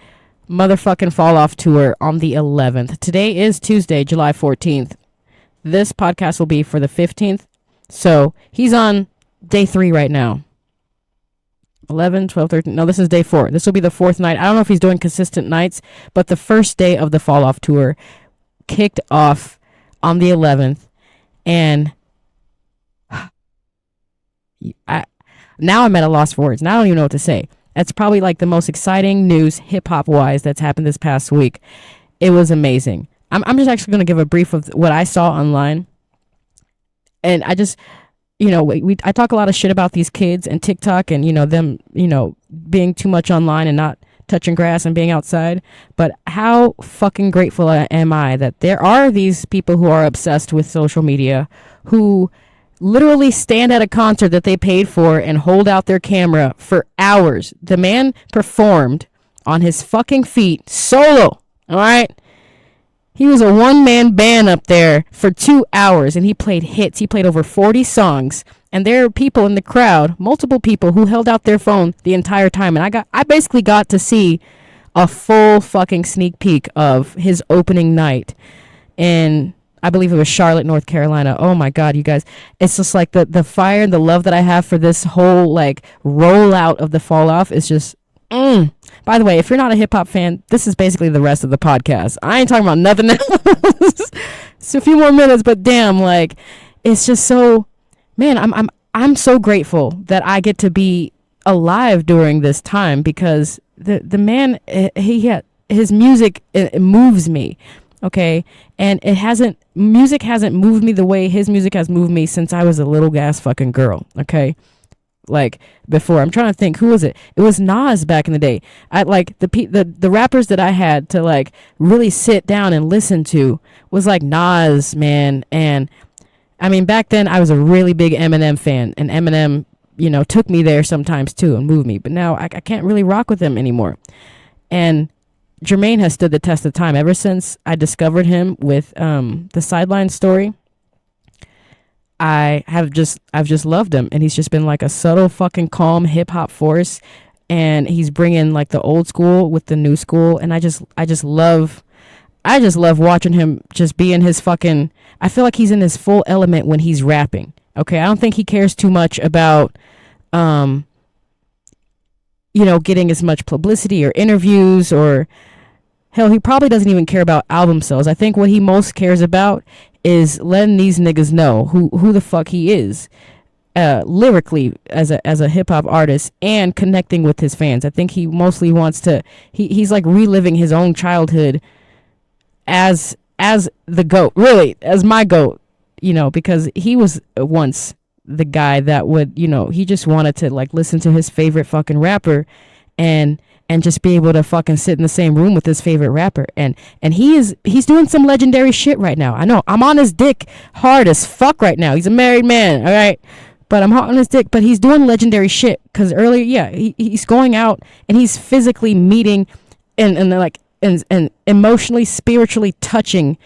motherfucking Fall Off tour on the 11th. Today is Tuesday, July 14th. This podcast will be for the 15th. So he's on day 3 right now. 11, 12, 13. No, this is day 4. This will be the 4th night. I don't know if he's doing consistent nights, but the first day of the Fall Off tour kicked off on the 11th. And now I'm at a loss for words. Now I don't even know what to say. That's probably like the most exciting news hip hop wise that's happened this past week. It was amazing. I'm just actually going to give a brief of what I saw online. And I just, I talk a lot of shit about these kids and TikTok and, them, being too much online and not touching grass and being outside. But how fucking grateful am I that there are these people who are obsessed with social media, who literally stand at a concert that they paid for and hold out their camera for hours. The man performed on his fucking feet solo. All right. He was a one-man band up there for 2 hours, and he played hits. He played over 40 songs, and there are people in the crowd, multiple people, who held out their phone the entire time. And I basically got to see a full fucking sneak peek of his opening night in, I believe it was Charlotte, North Carolina. Oh my God, you guys. It's just like the fire and the love that I have for this whole like rollout of the Fall Off is just By the way, if you're not a hip hop fan, this is basically the rest of the podcast. I ain't talking about nothing else. It's a few more minutes, but damn, like, it's just so, man, I'm so grateful that I get to be alive during this time, because the man, his music, it moves me. Okay. And music hasn't moved me the way his music has moved me since I was a little gas fucking girl. Okay. Like before, I'm trying to think, who was it? It was Nas back in the day. I like the rappers that I had to like really sit down and listen to was like Nas, man, and I mean, back then I was a really big Eminem fan, and Eminem, took me there sometimes too and moved me. But now I can't really rock with him anymore. And Jermaine has stood the test of time ever since I discovered him with the Sideline Story. I've just loved him, and he's just been like a subtle fucking calm hip hop force, and he's bringing like the old school with the new school, and I just love watching him just be in his fucking, I feel like he's in his full element when he's rapping. Okay, I don't think he cares too much about getting as much publicity or interviews, or hell, he probably doesn't even care about album sales. I think what he most cares about is letting these niggas know who the fuck he is, lyrically as a hip hop artist, and connecting with his fans. I think he mostly wants to. He's like reliving his own childhood as the GOAT, really, as my GOAT. Because he was once the guy that would, he just wanted to like listen to his favorite fucking rapper, and just be able to fucking sit in the same room with his favorite rapper. And he's doing some legendary shit right now. I know I'm on his dick hard as fuck right now. He's a married man, all right? But I'm hot on his dick, but he's doing legendary shit. Because earlier, yeah, he's going out and he's physically meeting and emotionally, spiritually touching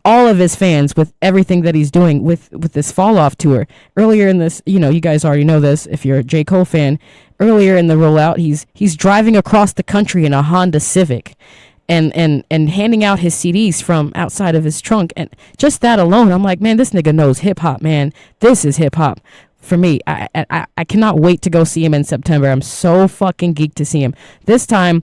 all of his fans with everything that he's doing with this Fall Off tour. Earlier in this, you guys already know this if you're a J. Cole fan. Earlier in the rollout, he's driving across the country in a Honda Civic, and handing out his CDs from outside of his trunk. And just that alone, I'm like, man, this nigga knows hip hop, man. This is hip hop for me. I cannot wait to go see him in September. I'm so fucking geeked to see him. This time,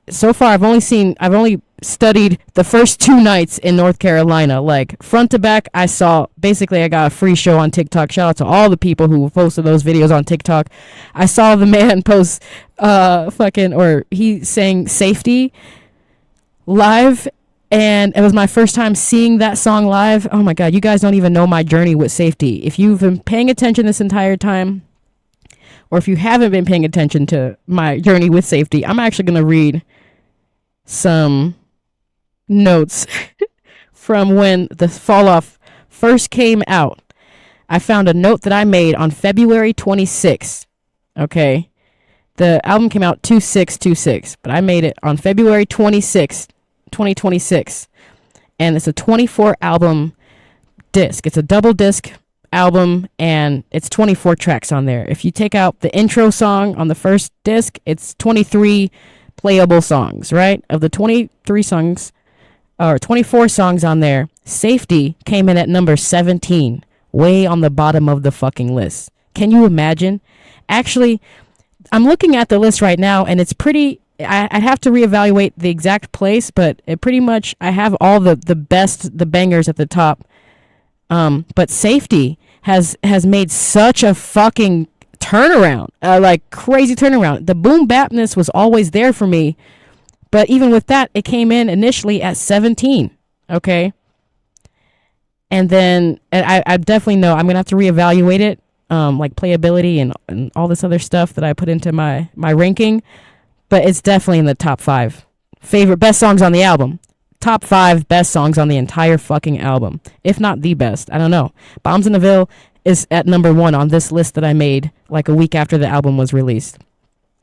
so far, I've only studied the first 2 nights in North Carolina, like front to back. I got a free show on TikTok. Shout out to all the people who posted those videos on TikTok. I saw the man post he sang Safety live, and it was my first time seeing that song live. Oh my God, you guys don't even know my journey with Safety. If you've been paying attention this entire time, or if you haven't been paying attention to my journey with Safety, I'm actually going to read some notes from when the Fall Off first came out. I found a note that I made on February 26th. Okay. The album came out 26/26, but I made it on February 26th, 2026. And it's a 24 album disc. It's a double disc album, and it's 24 tracks on there. If you take out the intro song on the first disc, it's 23 playable songs, right? Of the 23 songs, or 24 songs on there, Safety came in at number 17, way on the bottom of the fucking list. Can you imagine? Actually, I'm looking at the list right now, and it's pretty, I'd have to reevaluate the exact place, but it pretty much, I have all the bangers at the top. But Safety has made such a fucking turnaround, like crazy turnaround. The boom bapness was always there for me, but even with that, it came in initially at 17. Okay. And then I definitely know I'm gonna have to reevaluate it, like playability and all this other stuff that I put into my ranking, but it's definitely in the top 5 favorite best songs on the album. Top 5 best songs on the entire fucking album, if not the best. I don't know. Bombs in the Ville is at number 1 on this list that I made like a week after the album was released.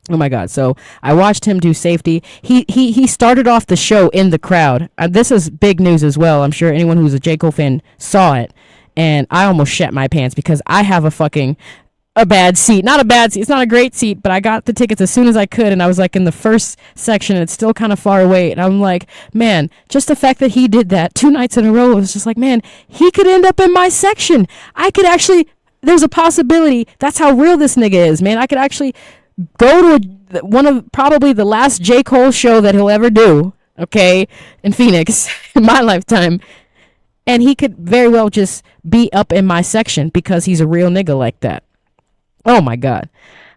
Oh my God. So I watched him do Safety. He started off the show in the crowd. This is big news as well. I'm sure anyone who's a J. Cole fan saw it. And I almost shat my pants because I have a bad seat. Not a bad seat. It's not a great seat, but I got the tickets as soon as I could. And I was like in the first section, and it's still kind of far away. And I'm like, man, just the fact that he did that 2 nights in a row, it was just like, man, he could end up in my section. I could actually, there's a possibility. That's how real this nigga is, man. I could actually go to one of probably the last J. Cole show that he'll ever do, okay, in Phoenix in my lifetime. And he could very well just be up in my section because he's a real nigga like that. Oh my God.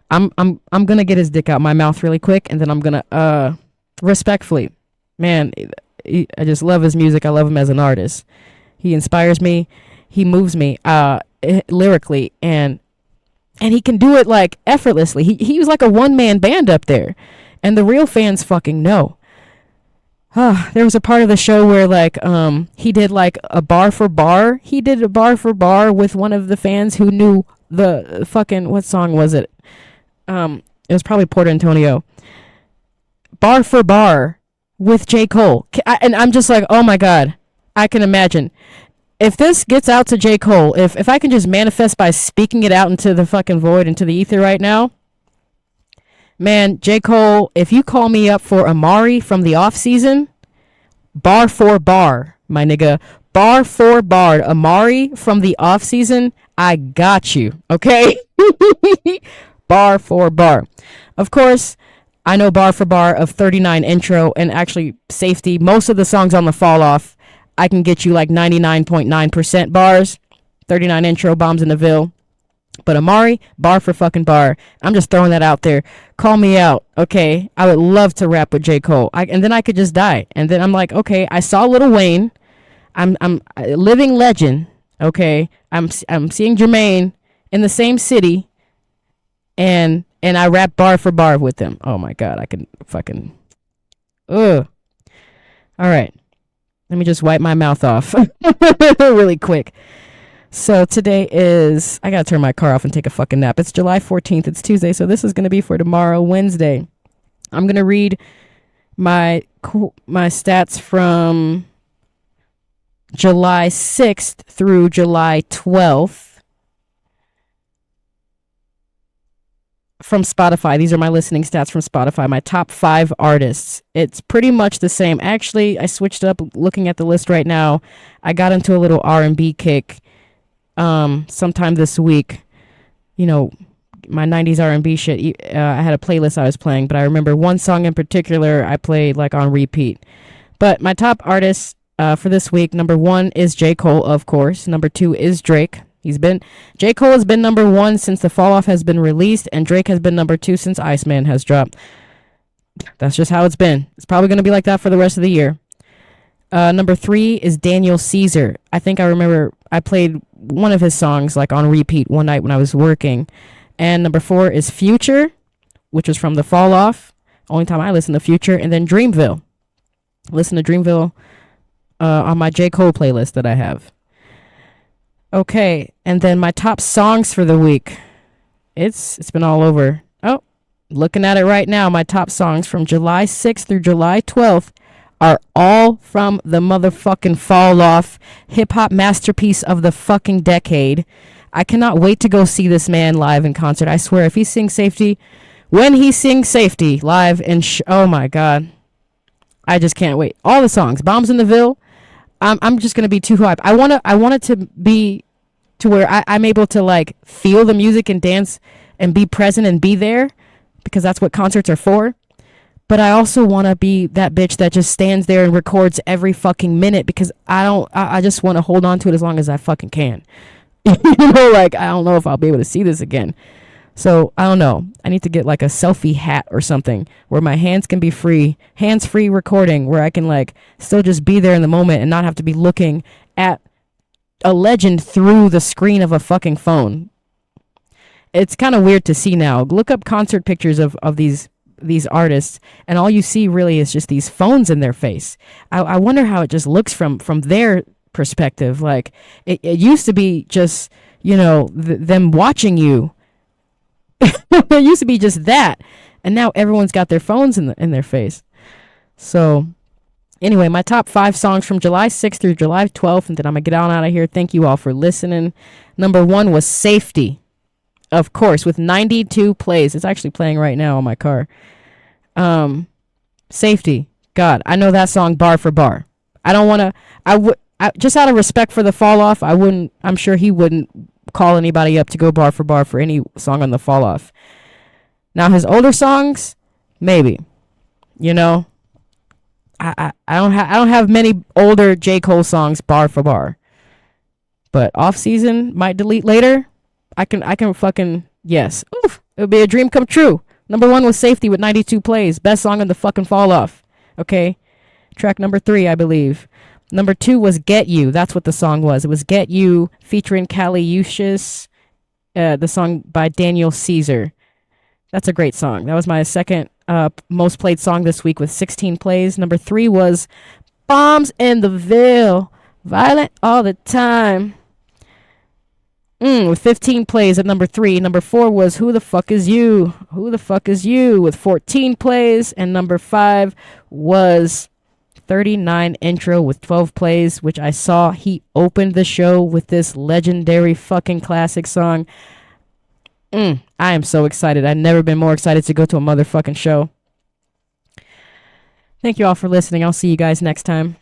I'm gonna get his dick out my mouth really quick, and then I'm gonna respectfully, man, I just love his music. I love him as an artist. He inspires me. He moves me lyrically, and he can do it like effortlessly. He was like a one-man band up there, and the real fans fucking know. There was a part of the show where like he did like a bar for bar. He did a bar for bar with one of the fans who knew the fucking, what song was it? It was probably Port Antonio. Bar for bar with J. Cole. And I'm just like, oh my God, I can imagine. If this gets out to J. Cole, if I can just manifest by speaking it out into the fucking void, into the ether right now, man, J. Cole, if you call me up for Amari from the off season, bar for bar, my nigga, bar for bar, Amari from the off season, I got you, okay? Bar for bar. Of course, I know bar for bar of 39 intro and actually safety. Most of the songs on the fall off, I can get you like 99.9% bars. 39 intro, bombs in the Ville. But Amari, bar for fucking bar. I'm just throwing that out there. Call me out, okay? I would love to rap with J. Cole. And then I could just die. And then I'm like, okay, I saw Lil Wayne. I'm a living legend, okay? I'm seeing Jermaine in the same city. And I rap bar for bar with them. Oh my God, I can fucking... Ugh. All right. Let me just wipe my mouth off really quick. So today is, I gotta turn my car off and take a fucking nap. It's July 14th. It's Tuesday. So this is going to be for tomorrow, Wednesday. I'm going to read my stats from July 6th through July 12th from Spotify. These are my listening stats from Spotify. My top 5 artists. It's pretty much the same. Actually, I switched up looking at the list right now. I got into a little R&B kick sometime this week. You know, my 90s R&B shit. I had a playlist I was playing, but I remember one song in particular I played like on repeat. But my top artists for this week, number 1 is J. Cole, of course. Number 2 is Drake. J. Cole has been number 1 since The Fall Off has been released, and Drake has been number 2 since Iceman has dropped. That's just how it's been. It's probably going to be like that for the rest of the year. Number 3 is Daniel Caesar. I think I remember I played one of his songs like on repeat one night when I was working. And number 4 is Future, which was from The Fall Off. Only time I listen to Future. And then Dreamville. Listen to Dreamville on my J. Cole playlist that I have. Okay, and then my top songs for the week. It's been all over. Oh, looking at it right now, my top songs from July 6th through July 12th are all from the motherfucking Fall Off, hip-hop masterpiece of the fucking decade. I cannot wait to go see this man live in concert. I swear, if he sings Safety, when he sings Safety live, oh my God, I just can't wait. All the songs, Bombs in the Ville, I'm just gonna be too hyped. I want it to be to where I'm able to like feel the music and dance and be present and be there, because that's what concerts are for. But I also want to be that bitch that just stands there and records every fucking minute, because I just want to hold on to it as long as I fucking can. You know, like, I don't know if I'll be able to see this again. So I don't know. I need to get like a selfie hat or something where my hands can be free, hands-free recording, where I can like still just be there in the moment and not have to be looking at a legend through the screen of a fucking phone. It's kind of weird to see now. Look up concert pictures of these artists, and all you see really is just these phones in their face. I wonder how it just looks from their perspective. Like it used to be just, you know, them watching you. It used to be just that, and now everyone's got their phones in their face. So anyway, my top 5 songs from July 6th through July 12th, and then I'm gonna get on out of here. Thank you all for listening. Number 1 was Safety, of course, with 92 plays. It's actually playing right now on my car. Safety, God, I know that song bar for bar. I don't want to, just out of respect for The Fall Off, I'm sure he wouldn't call anybody up to go bar for any song on The Fall Off. Now his older songs, maybe, you know, I don't have many older J. Cole songs bar for bar, but off season might delete later. I can fucking, yes. Oof, it would be a dream come true. Number 1 was Safety with 92 plays. Best song in the fucking Fall Off. Okay. Track number 3, I believe. Number 2 was Get You. That's what the song was. It was Get You featuring 𝘾𝙤𝙤𝙤𝙤, the song by Daniel Caesar. That's a great song. That was my second most played song this week with 16 plays. Number 3 was Bombs in the Ville, Violent All the Time. With 15 plays at number 3. Number 4 was Who the Fuck Is You? Who the Fuck Is You? With 14 plays. And number 5 was 39 Intro with 12 plays, which I saw he opened the show with this legendary fucking classic song. I am so excited. I've never been more excited to go to a motherfucking show. Thank you all for listening. I'll see you guys next time.